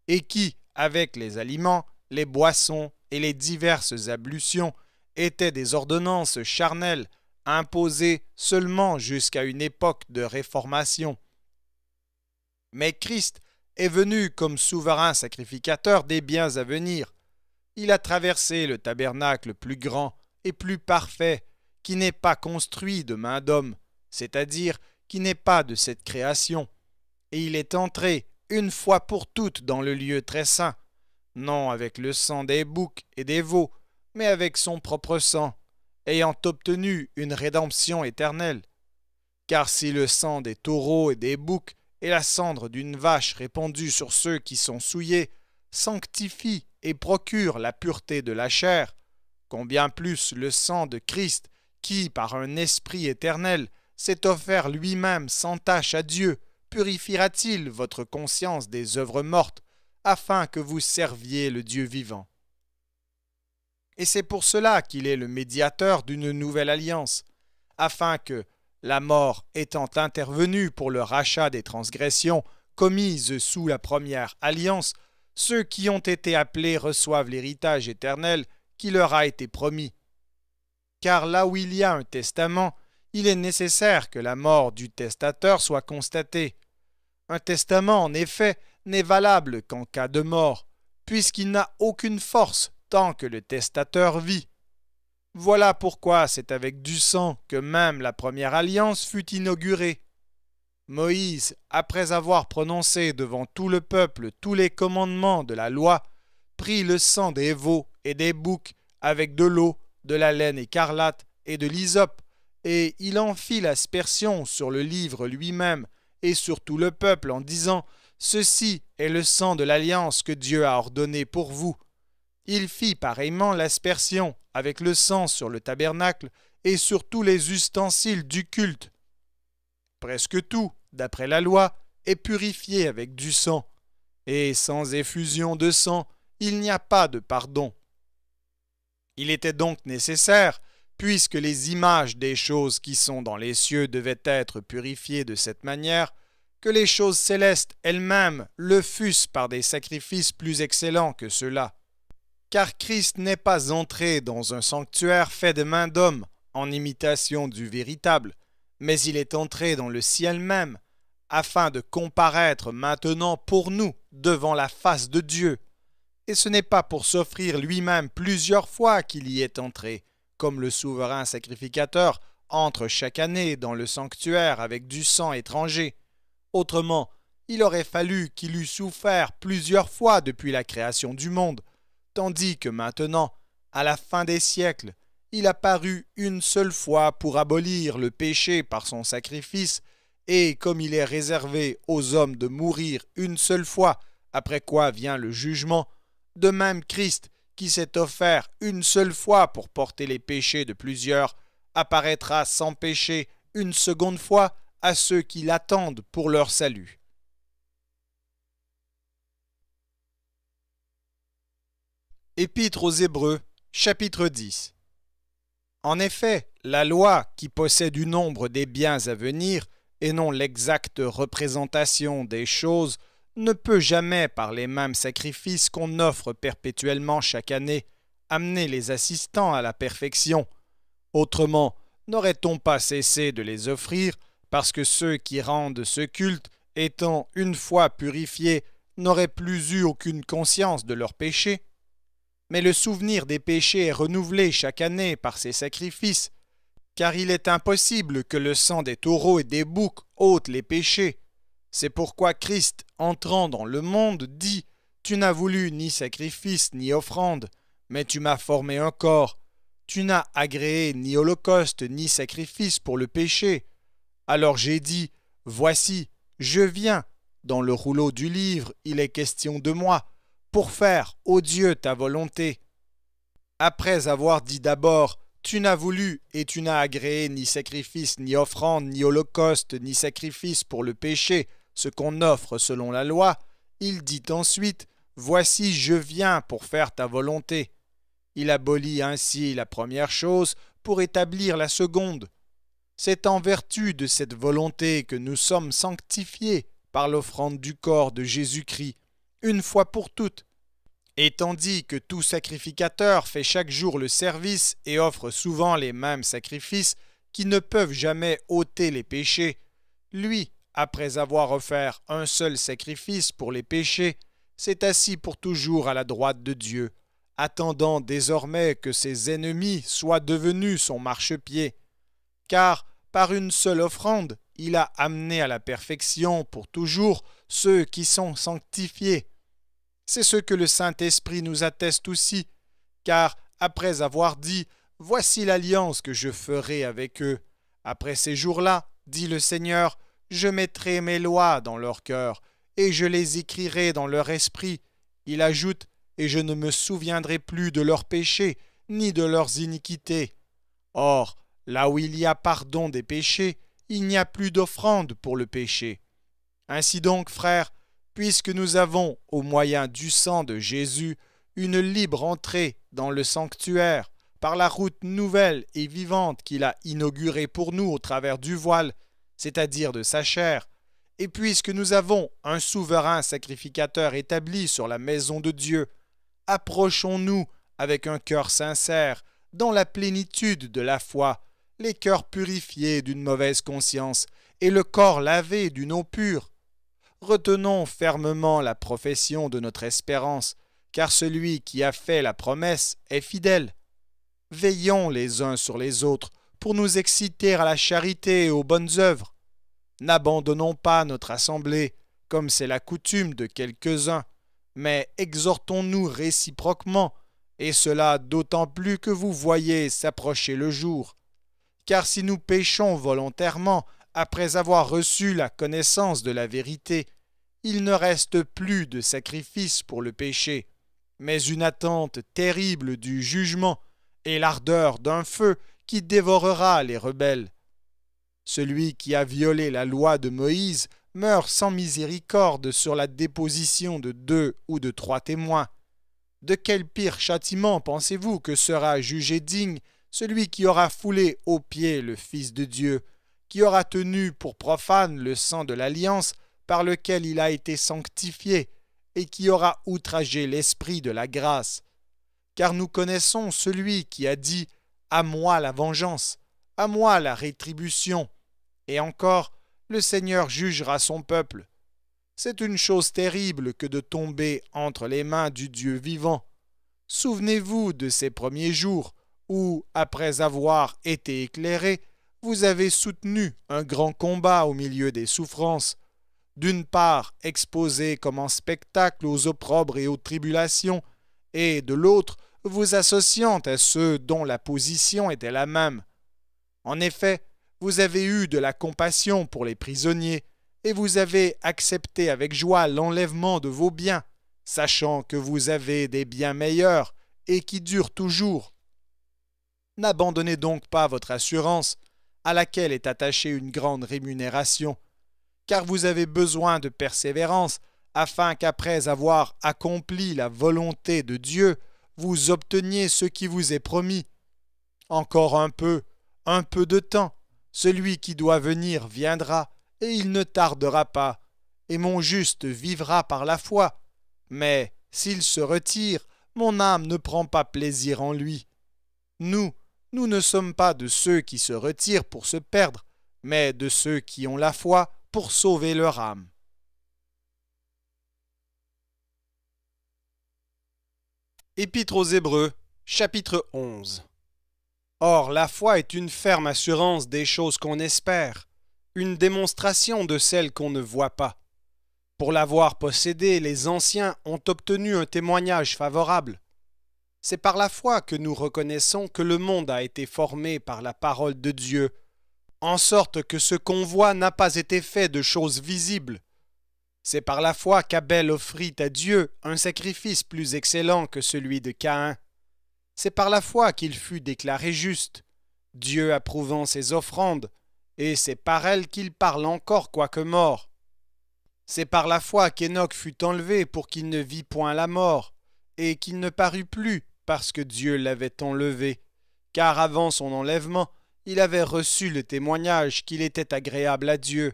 et qui, avec les aliments, les boissons et les diverses ablutions, étaient des ordonnances charnelles imposées seulement jusqu'à une époque de réformation. Mais Christ est venu comme souverain sacrificateur des biens à venir. Il a traversé le tabernacle plus grand et plus parfait, qui n'est pas construit de main d'homme, c'est-à-dire qui n'est pas de cette création. Et il est entré une fois pour toutes dans le lieu très saint, non avec le sang des boucs et des veaux, mais avec son propre sang, ayant obtenu une rédemption éternelle. Car si le sang des taureaux et des boucs et la cendre d'une vache répandue sur ceux qui sont souillés sanctifie et procure la pureté de la chair, combien plus le sang de Christ, qui, par un esprit éternel, s'est offert lui-même sans tache à Dieu, purifiera-t-il votre conscience des œuvres mortes, afin que vous serviez le Dieu vivant. Et c'est pour cela qu'il est le médiateur d'une nouvelle alliance, afin que, la mort étant intervenue pour le rachat des transgressions commises sous la première alliance, ceux qui ont été appelés reçoivent l'héritage éternel qui leur a été promis. Car là où il y a un testament, il est nécessaire que la mort du testateur soit constatée. Un testament, en effet, n'est valable qu'en cas de mort, puisqu'il n'a aucune force tant que le testateur vit. Voilà pourquoi c'est avec du sang que même la première alliance fut inaugurée. Moïse, après avoir prononcé devant tout le peuple tous les commandements de la loi, prit le sang des veaux et des boucs avec de l'eau, de la laine écarlate et de l'hysope, et il en fit l'aspersion sur le livre lui-même et sur tout le peuple en disant « Ceci est le sang de l'alliance que Dieu a ordonné pour vous. » Il fit pareillement l'aspersion avec le sang sur le tabernacle et sur tous les ustensiles du culte. Presque tout, d'après la loi, est purifié avec du sang, et sans effusion de sang, il n'y a pas de pardon. Il était donc nécessaire, puisque les images des choses qui sont dans les cieux devaient être purifiées de cette manière, que les choses célestes elles-mêmes le fussent par des sacrifices plus excellents que ceux-là. Car Christ n'est pas entré dans un sanctuaire fait de main d'homme, en imitation du véritable, mais il est entré dans le ciel même, afin de comparaître maintenant pour nous devant la face de Dieu. Et ce n'est pas pour s'offrir lui-même plusieurs fois qu'il y est entré, comme le souverain sacrificateur entre chaque année dans le sanctuaire avec du sang étranger. Autrement, il aurait fallu qu'il eût souffert plusieurs fois depuis la création du monde, tandis que maintenant, à la fin des siècles, il apparut une seule fois pour abolir le péché par son sacrifice, et comme il est réservé aux hommes de mourir une seule fois, après quoi vient le jugement, de même Christ, qui s'est offert une seule fois pour porter les péchés de plusieurs, apparaîtra sans péché une seconde fois à ceux qui l'attendent pour leur salut. Épître aux Hébreux, chapitre 10. En effet, la loi, qui possède du nombre des biens à venir, et non l'exacte représentation des choses, ne peut jamais, par les mêmes sacrifices qu'on offre perpétuellement chaque année, amener les assistants à la perfection. Autrement, n'aurait-on pas cessé de les offrir, parce que ceux qui rendent ce culte, étant une fois purifiés, n'auraient plus eu aucune conscience de leurs péchés? Mais le souvenir des péchés est renouvelé chaque année par ces sacrifices, car il est impossible que le sang des taureaux et des boucs ôte les péchés. C'est pourquoi Christ, entrant dans le monde, dit « Tu n'as voulu ni sacrifice ni offrande, mais tu m'as formé un corps. Tu n'as agréé ni holocauste ni sacrifice pour le péché. Alors j'ai dit « Voici, je viens. Dans le rouleau du livre, il est question de moi, pour faire, ô Dieu, ta volonté. » Après avoir dit d'abord « Tu n'as voulu et tu n'as agréé ni sacrifice, ni offrande, ni holocauste, ni sacrifice pour le péché, ce qu'on offre selon la loi », il dit ensuite « Voici, je viens pour faire ta volonté ». Il abolit ainsi la première chose pour établir la seconde. C'est en vertu de cette volonté que nous sommes sanctifiés par l'offrande du corps de Jésus-Christ, une fois pour toutes. Et tandis que tout sacrificateur fait chaque jour le service et offre souvent les mêmes sacrifices qui ne peuvent jamais ôter les péchés, lui, après avoir offert un seul sacrifice pour les péchés, s'est assis pour toujours à la droite de Dieu, attendant désormais que ses ennemis soient devenus son marchepied. Car, par une seule offrande, il a amené à la perfection pour toujours ceux qui sont sanctifiés. C'est ce que le Saint-Esprit nous atteste aussi, car après avoir dit « Voici l'alliance que je ferai avec eux. Après ces jours-là, dit le Seigneur, je mettrai mes lois dans leur cœur, et je les écrirai dans leur esprit. » Il ajoute « Et je ne me souviendrai plus de leurs péchés, ni de leurs iniquités. » Or, là où il y a pardon des péchés, il n'y a plus d'offrande pour le péché. Ainsi donc, frères, puisque nous avons, au moyen du sang de Jésus, une libre entrée dans le sanctuaire, par la route nouvelle et vivante qu'il a inaugurée pour nous au travers du voile, c'est-à-dire de sa chair, et puisque nous avons un souverain sacrificateur établi sur la maison de Dieu, approchons-nous avec un cœur sincère, dans la plénitude de la foi, les cœurs purifiés d'une mauvaise conscience et le corps lavé d'une eau pure. Retenons fermement la profession de notre espérance, car celui qui a fait la promesse est fidèle. Veillons les uns sur les autres pour nous exciter à la charité et aux bonnes œuvres. N'abandonnons pas notre assemblée, comme c'est la coutume de quelques-uns, mais exhortons-nous réciproquement, et cela d'autant plus que vous voyez s'approcher le jour. Car si nous péchons volontairement, après avoir reçu la connaissance de la vérité, il ne reste plus de sacrifice pour le péché, mais une attente terrible du jugement et l'ardeur d'un feu qui dévorera les rebelles. Celui qui a violé la loi de Moïse meurt sans miséricorde sur la déposition de 2 ou de 3 témoins. De quel pire châtiment pensez-vous que sera jugé digne celui qui aura foulé aux pieds le Fils de Dieu, qui aura tenu pour profane le sang de l'alliance par lequel il a été sanctifié, et qui aura outragé l'esprit de la grâce? Car nous connaissons celui qui a dit « À moi la vengeance, à moi la rétribution », et encore « Le Seigneur jugera son peuple ». C'est une chose terrible que de tomber entre les mains du Dieu vivant. Souvenez-vous de ces premiers jours où, après avoir été éclairés, vous avez soutenu un grand combat au milieu des souffrances, d'une part exposé comme en spectacle aux opprobres et aux tribulations, et de l'autre vous associant à ceux dont la position était la même. En effet, vous avez eu de la compassion pour les prisonniers, et vous avez accepté avec joie l'enlèvement de vos biens, sachant que vous avez des biens meilleurs et qui durent toujours. N'abandonnez donc pas votre assurance, à laquelle est attachée une grande rémunération, car vous avez besoin de persévérance, afin qu'après avoir accompli la volonté de Dieu, vous obteniez ce qui vous est promis. Encore un peu de temps, celui qui doit venir viendra, et il ne tardera pas, et mon juste vivra par la foi. Mais s'il se retire, mon âme ne prend pas plaisir en lui. Nous ne sommes pas de ceux qui se retirent pour se perdre, mais de ceux qui ont la foi pour sauver leur âme. Épître aux Hébreux, chapitre 11. Or, la foi est une ferme assurance des choses qu'on espère, une démonstration de celles qu'on ne voit pas. Pour l'avoir possédée, les anciens ont obtenu un témoignage favorable. C'est par la foi que nous reconnaissons que le monde a été formé par la parole de Dieu, en sorte que ce qu'on voit n'a pas été fait de choses visibles. C'est par la foi qu'Abel offrit à Dieu un sacrifice plus excellent que celui de Caïn. C'est par la foi qu'il fut déclaré juste, Dieu approuvant ses offrandes, et c'est par elles qu'il parle encore quoique mort. C'est par la foi qu'Enoch fut enlevé pour qu'il ne vît point la mort, et qu'il ne parut plus parce que Dieu l'avait enlevé, car avant son enlèvement, il avait reçu le témoignage qu'il était agréable à Dieu.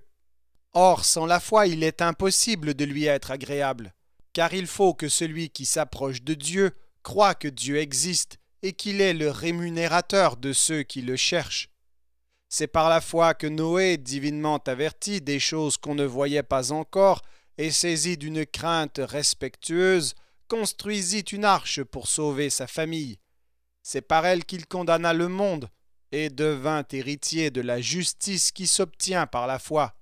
Or, sans la foi, il est impossible de lui être agréable, car il faut que celui qui s'approche de Dieu croit que Dieu existe et qu'il est le rémunérateur de ceux qui le cherchent. C'est par la foi que Noé, divinement averti des choses qu'on ne voyait pas encore et saisi d'une crainte respectueuse, construisit une arche pour sauver sa famille. C'est par elle qu'il condamna le monde et devint héritier de la justice qui s'obtient par la foi.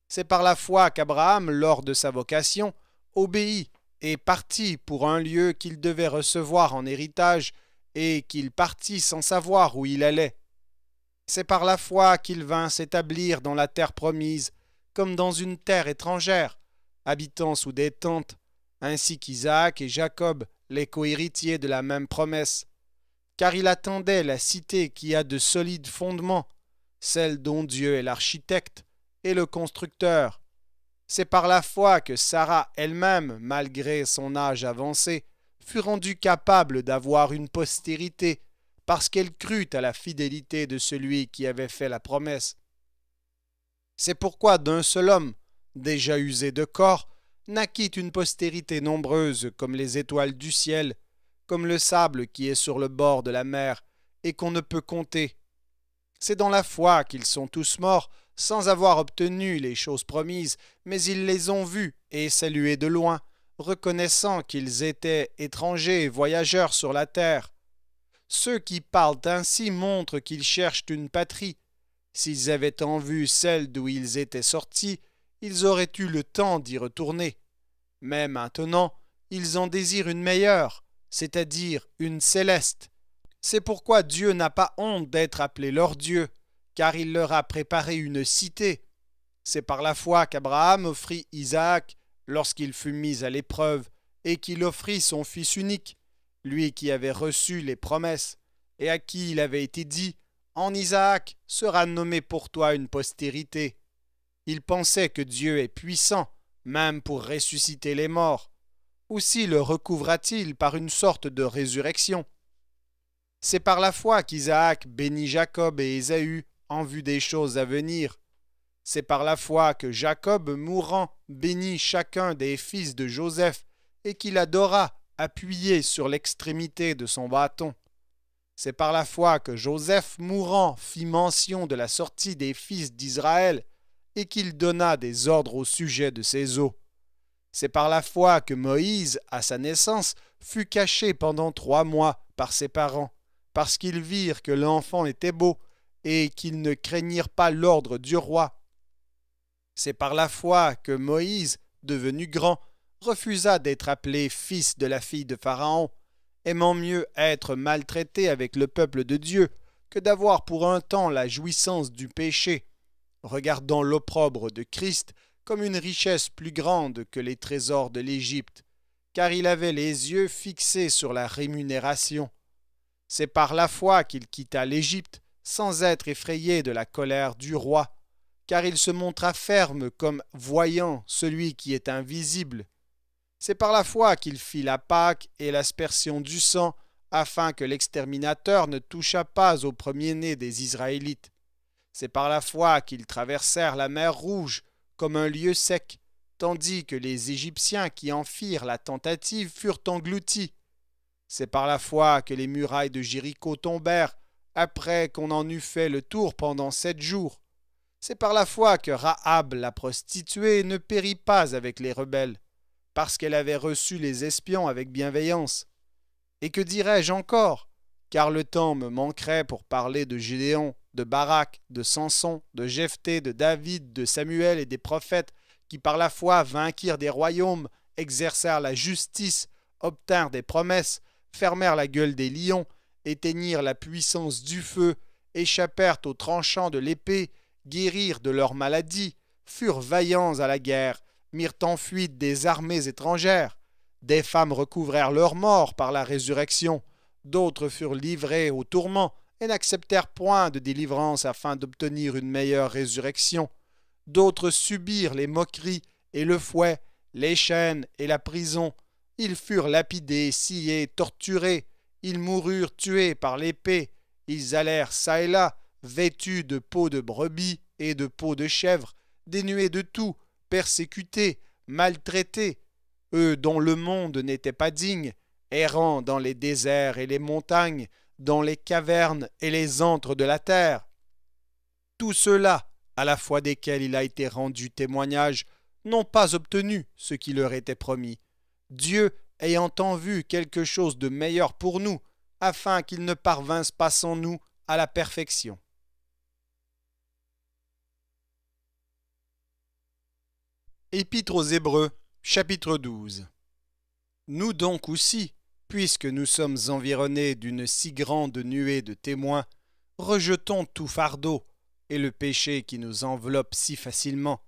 C'est par la foi qu'Abraham, lors de sa vocation, obéit et partit pour un lieu qu'il devait recevoir en héritage et qu'il partit sans savoir où il allait. C'est par la foi qu'il vint s'établir dans la terre promise, comme dans une terre étrangère, habitant sous des tentes, ainsi qu'Isaac et Jacob, les cohéritiers de la même promesse. Car il attendait la cité qui a de solides fondements, celle dont Dieu est l'architecte et le constructeur. C'est par la foi que Sarah elle-même, malgré son âge avancé, fut rendue capable d'avoir une postérité, parce qu'elle crut à la fidélité de celui qui avait fait la promesse. C'est pourquoi d'un seul homme, déjà usé de corps, naquit une postérité nombreuse comme les étoiles du ciel, comme le sable qui est sur le bord de la mer, et qu'on ne peut compter. C'est dans la foi qu'ils sont tous morts, sans avoir obtenu les choses promises, mais ils les ont vues et saluées de loin, reconnaissant qu'ils étaient étrangers et voyageurs sur la terre. Ceux qui parlent ainsi montrent qu'ils cherchent une patrie. S'ils avaient en vue celle d'où ils étaient sortis, ils auraient eu le temps d'y retourner. Mais maintenant, ils en désirent une meilleure, c'est-à-dire une céleste. C'est pourquoi Dieu n'a pas honte d'être appelé leur Dieu, car il leur a préparé une cité. C'est par la foi qu'Abraham offrit Isaac lorsqu'il fut mis à l'épreuve, et qu'il offrit son fils unique, lui qui avait reçu les promesses, et à qui il avait été dit « En Isaac sera nommée pour toi une postérité ». Il pensait que Dieu est puissant, même pour ressusciter les morts. Aussi le recouvra-t-il par une sorte de résurrection. C'est par la foi qu'Isaac bénit Jacob et Ésaü en vue des choses à venir. C'est par la foi que Jacob, mourant, bénit chacun des fils de Joseph et qu'il adora, appuyé sur l'extrémité de son bâton. C'est par la foi que Joseph, mourant, fit mention de la sortie des fils d'Israël et qu'il donna des ordres au sujet de ses os. C'est par la foi que Moïse, à sa naissance, fut caché pendant 3 mois par ses parents, parce qu'ils virent que l'enfant était beau et qu'ils ne craignirent pas l'ordre du roi. C'est par la foi que Moïse, devenu grand, refusa d'être appelé fils de la fille de Pharaon, aimant mieux être maltraité avec le peuple de Dieu que d'avoir pour un temps la jouissance du péché, regardant l'opprobre de Christ comme une richesse plus grande que les trésors de l'Égypte, car il avait les yeux fixés sur la rémunération. C'est par la foi qu'il quitta l'Égypte sans être effrayé de la colère du roi, car il se montra ferme comme voyant celui qui est invisible. C'est par la foi qu'il fit la Pâque et l'aspersion du sang, afin que l'exterminateur ne touchât pas au premier-né des Israélites. C'est par la foi qu'ils traversèrent la mer Rouge comme un lieu sec, tandis que les Égyptiens qui en firent la tentative furent engloutis. C'est par la foi que les murailles de Jéricho tombèrent, après qu'on en eut fait le tour pendant 7 jours. C'est par la foi que Rahab la prostituée ne périt pas avec les rebelles, parce qu'elle avait reçu les espions avec bienveillance. Et que dirais-je encore? Car le temps me manquerait pour parler de Gédéon, de Barak, de Samson, de Jephthé, de David, de Samuel et des prophètes qui par la foi vainquirent des royaumes, exercèrent la justice, obtinrent des promesses, fermèrent la gueule des lions, éteignirent la puissance du feu, échappèrent aux tranchants de l'épée, guérirent de leurs maladies, furent vaillants à la guerre, mirent en fuite des armées étrangères. Des femmes recouvrèrent leur mort par la résurrection, d'autres furent livrées au tourment et n'acceptèrent point de délivrance afin d'obtenir une meilleure résurrection. D'autres subirent les moqueries et le fouet, les chaînes et la prison. Ils furent lapidés, sciés, torturés. Ils moururent tués par l'épée. Ils allèrent çà et là, vêtus de peaux de brebis et de peaux de chèvre, dénués de tout, persécutés, maltraités. Eux dont le monde n'était pas digne, errant dans les déserts et les montagnes, dans les cavernes et les antres de la terre. Tous ceux-là, à la foi desquels il a été rendu témoignage, n'ont pas obtenu ce qui leur était promis. Dieu ayant en vue quelque chose de meilleur pour nous, afin qu'ils ne parvinssent pas sans nous à la perfection. Épître aux Hébreux, chapitre 12. Nous donc aussi, puisque nous sommes environnés d'une si grande nuée de témoins, rejetons tout fardeau et le péché qui nous enveloppe si facilement,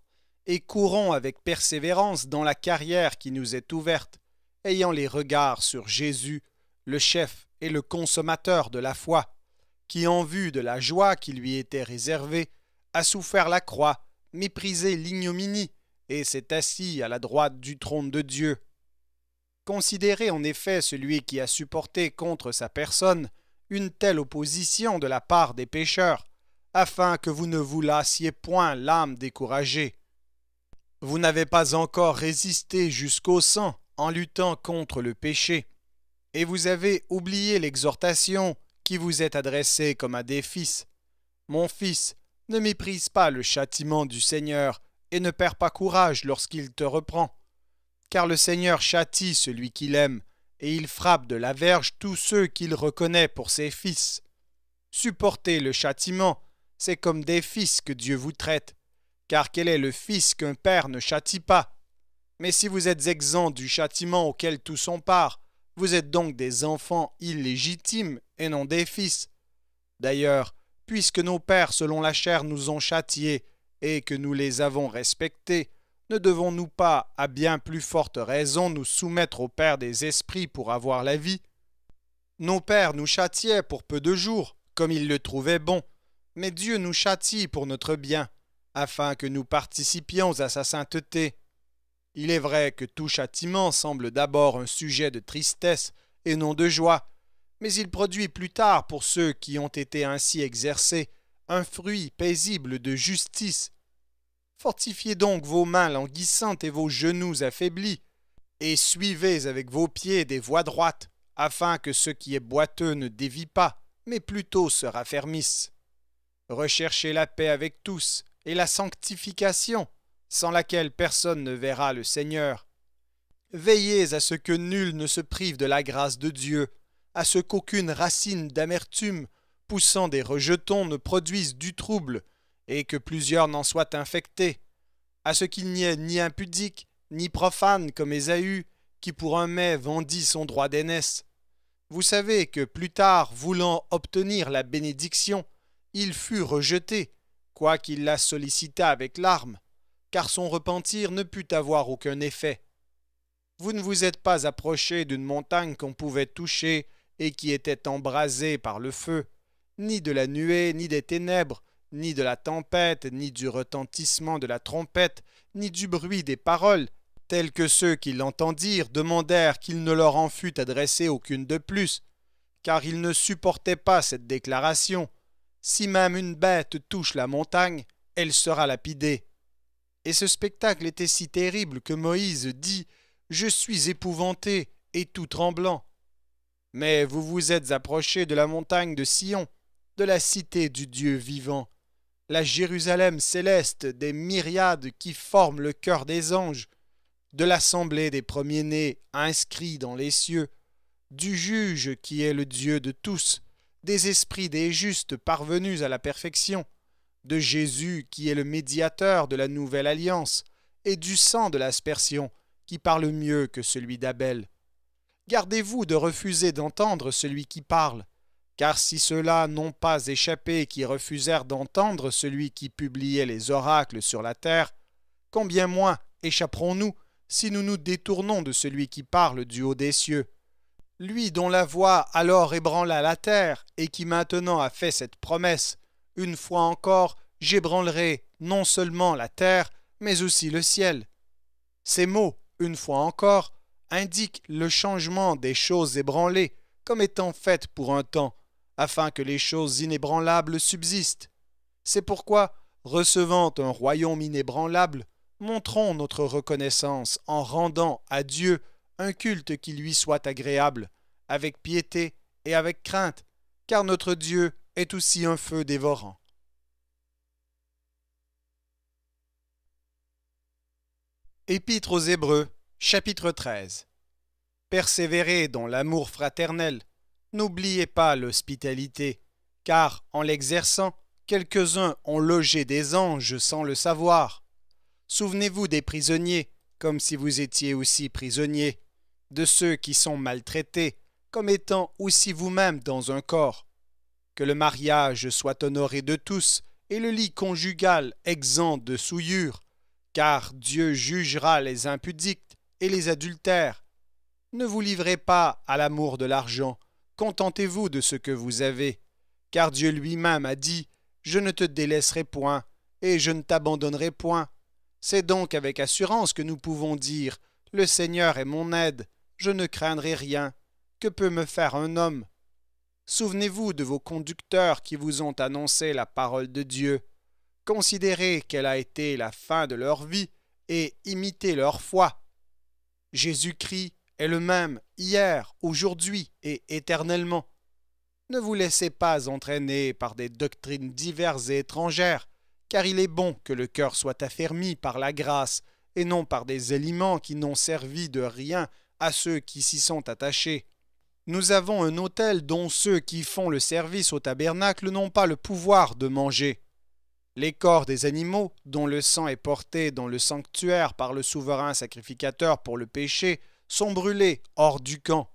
et courons avec persévérance dans la carrière qui nous est ouverte, ayant les regards sur Jésus, le chef et le consommateur de la foi, qui en vue de la joie qui lui était réservée, a souffert la croix, méprisé l'ignominie, et s'est assis à la droite du trône de Dieu. Considérez en effet celui qui a supporté contre sa personne une telle opposition de la part des pécheurs, afin que vous ne vous lassiez point l'âme découragée. Vous n'avez pas encore résisté jusqu'au sang en luttant contre le péché, et vous avez oublié l'exhortation qui vous est adressée comme à des fils. Mon fils, ne méprise pas le châtiment du Seigneur, et ne perds pas courage lorsqu'il te reprend. Car le Seigneur châtie celui qu'il aime, et il frappe de la verge tous ceux qu'il reconnaît pour ses fils. Supportez le châtiment, c'est comme des fils que Dieu vous traite, car quel est le fils qu'un père ne châtie pas? Mais si vous êtes exempts du châtiment auquel tous ont part, vous êtes donc des enfants illégitimes et non des fils. D'ailleurs, puisque nos pères selon la chair nous ont châtiés, et que nous les avons respectés, ne devons-nous pas, à bien plus forte raison, nous soumettre au Père des esprits pour avoir la vie? Nos pères nous châtiaient pour peu de jours, comme ils le trouvaient bon, mais Dieu nous châtie pour notre bien, afin que nous participions à sa sainteté. Il est vrai que tout châtiment semble d'abord un sujet de tristesse et non de joie, mais il produit plus tard pour ceux qui ont été ainsi exercés un fruit paisible de justice. Fortifiez donc vos mains languissantes et vos genoux affaiblis, et suivez avec vos pieds des voies droites, afin que ce qui est boiteux ne dévie pas, mais plutôt se raffermisse. Recherchez la paix avec tous, et la sanctification, sans laquelle personne ne verra le Seigneur. Veillez à ce que nul ne se prive de la grâce de Dieu, à ce qu'aucune racine d'amertume poussant des rejetons ne produise du trouble, et que plusieurs n'en soient infectés, à ce qu'il n'y ait ni impudique, ni profane comme Ésaü, qui pour un mets vendit son droit d'aînesse. Vous savez que plus tard, voulant obtenir la bénédiction, il fut rejeté, quoiqu'il la sollicitât avec larmes, car son repentir ne put avoir aucun effet. Vous ne vous êtes pas approché d'une montagne qu'on pouvait toucher et qui était embrasée par le feu, ni de la nuée, ni des ténèbres, ni de la tempête, ni du retentissement de la trompette, ni du bruit des paroles, tels que ceux qui l'entendirent demandèrent qu'il ne leur en fût adressé aucune de plus, car ils ne supportaient pas cette déclaration. Si même une bête touche la montagne, elle sera lapidée. Et ce spectacle était si terrible que Moïse dit « Je suis épouvanté et tout tremblant. » Mais vous vous êtes approchés de la montagne de Sion, de la cité du Dieu vivant, la Jérusalem céleste des myriades qui forment le cœur des anges, de l'assemblée des premiers-nés inscrits dans les cieux, du juge qui est le Dieu de tous, des esprits des justes parvenus à la perfection, de Jésus qui est le médiateur de la nouvelle alliance, et du sang de l'aspersion qui parle mieux que celui d'Abel. Gardez-vous de refuser d'entendre celui qui parle, car si ceux-là n'ont pas échappé qui refusèrent d'entendre celui qui publiait les oracles sur la terre, combien moins échapperons-nous si nous nous détournons de celui qui parle du haut des cieux, lui dont la voix alors ébranla la terre et qui maintenant a fait cette promesse, une fois encore j'ébranlerai non seulement la terre, mais aussi le ciel. Ces mots, une fois encore, indiquent le changement des choses ébranlées comme étant faites pour un temps, afin que les choses inébranlables subsistent. C'est pourquoi, recevant un royaume inébranlable, montrons notre reconnaissance en rendant à Dieu un culte qui lui soit agréable, avec piété et avec crainte, car notre Dieu est aussi un feu dévorant. Épître aux Hébreux, chapitre 13. Persévérez dans l'amour fraternel. N'oubliez pas l'hospitalité, car en l'exerçant, quelques-uns ont logé des anges sans le savoir. Souvenez-vous des prisonniers, comme si vous étiez aussi prisonniers, de ceux qui sont maltraités, comme étant aussi vous-même dans un corps. Que le mariage soit honoré de tous, et le lit conjugal exempt de souillure, car Dieu jugera les impudiques et les adultères. Ne vous livrez pas à l'amour de l'argent, contentez-vous de ce que vous avez, car Dieu lui-même a dit « Je ne te délaisserai point, et je ne t'abandonnerai point ». C'est donc avec assurance que nous pouvons dire « Le Seigneur est mon aide, je ne craindrai rien. Que peut me faire un homme ?» Souvenez-vous de vos conducteurs qui vous ont annoncé la parole de Dieu. Considérez quelle a été la fin de leur vie et imitez leur foi. Jésus-Christ est le même hier, aujourd'hui et éternellement. Ne vous laissez pas entraîner par des doctrines diverses et étrangères, car il est bon que le cœur soit affermi par la grâce et non par des aliments qui n'ont servi de rien à ceux qui s'y sont attachés. Nous avons un autel dont ceux qui font le service au tabernacle n'ont pas le pouvoir de manger. Les corps des animaux, dont le sang est porté dans le sanctuaire par le souverain sacrificateur pour le péché, sont brûlés hors du camp.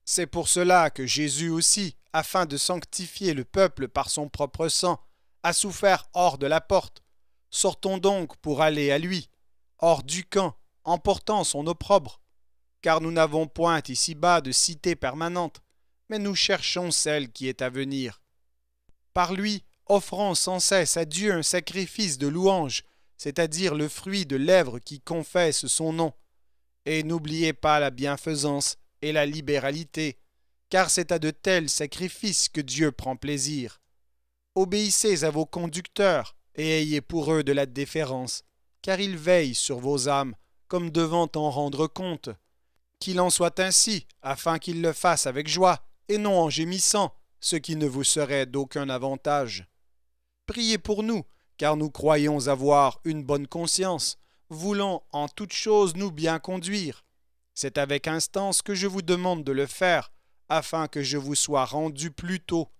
C'est pour cela que Jésus aussi, afin de sanctifier le peuple par son propre sang, a souffert hors de la porte. Sortons donc pour aller à lui, hors du camp, en portant son opprobre. Car nous n'avons point ici-bas de cité permanente, mais nous cherchons celle qui est à venir. Par lui, offrons sans cesse à Dieu un sacrifice de louange, c'est-à-dire le fruit de lèvres qui confessent son nom. Et n'oubliez pas la bienfaisance et la libéralité, car c'est à de tels sacrifices que Dieu prend plaisir. Obéissez à vos conducteurs et ayez pour eux de la déférence, car ils veillent sur vos âmes, comme devant en rendre compte. Qu'il en soit ainsi, afin qu'ils le fassent avec joie, et non en gémissant, ce qui ne vous serait d'aucun avantage. Priez pour nous, car nous croyons avoir une bonne conscience, voulant en toute chose nous bien conduire. C'est avec instance que je vous demande de le faire, afin que je vous sois rendu plus tôt.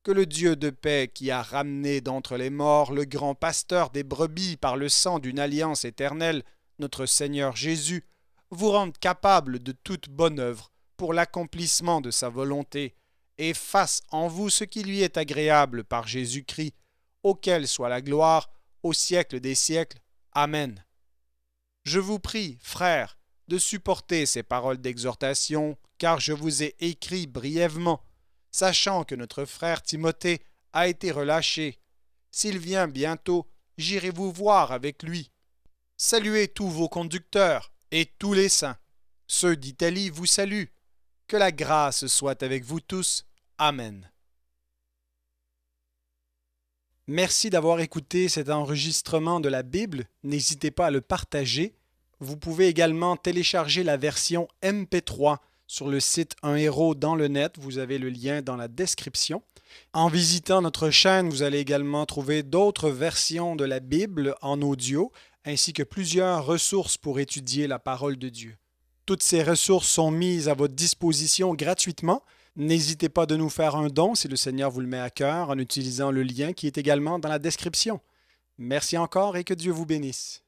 Que le Dieu de paix qui a ramené d'entre les morts le grand pasteur des brebis par le sang d'une alliance éternelle, notre Seigneur Jésus, vous rende capable de toute bonne œuvre pour l'accomplissement de sa volonté, et fasse en vous ce qui lui est agréable par Jésus-Christ, auquel soit la gloire au siècle des siècles. Amen. Je vous prie, frères, de supporter ces paroles d'exhortation, car je vous ai écrit brièvement, sachant que notre frère Timothée a été relâché. S'il vient bientôt, j'irai vous voir avec lui. Saluez tous vos conducteurs, et tous les saints. Ceux d'Italie vous saluent. Que la grâce soit avec vous tous. Amen. Merci d'avoir écouté cet enregistrement de la Bible. N'hésitez pas à le partager. Vous pouvez également télécharger la version MP3 sur le site Un héros dans le net. Vous avez le lien dans la description. En visitant notre chaîne, vous allez également trouver d'autres versions de la Bible en audio, ainsi que plusieurs ressources pour étudier la parole de Dieu. Toutes ces ressources sont mises à votre disposition gratuitement. N'hésitez pas de nous faire un don si le Seigneur vous le met à cœur en utilisant le lien qui est également dans la description. Merci encore et que Dieu vous bénisse.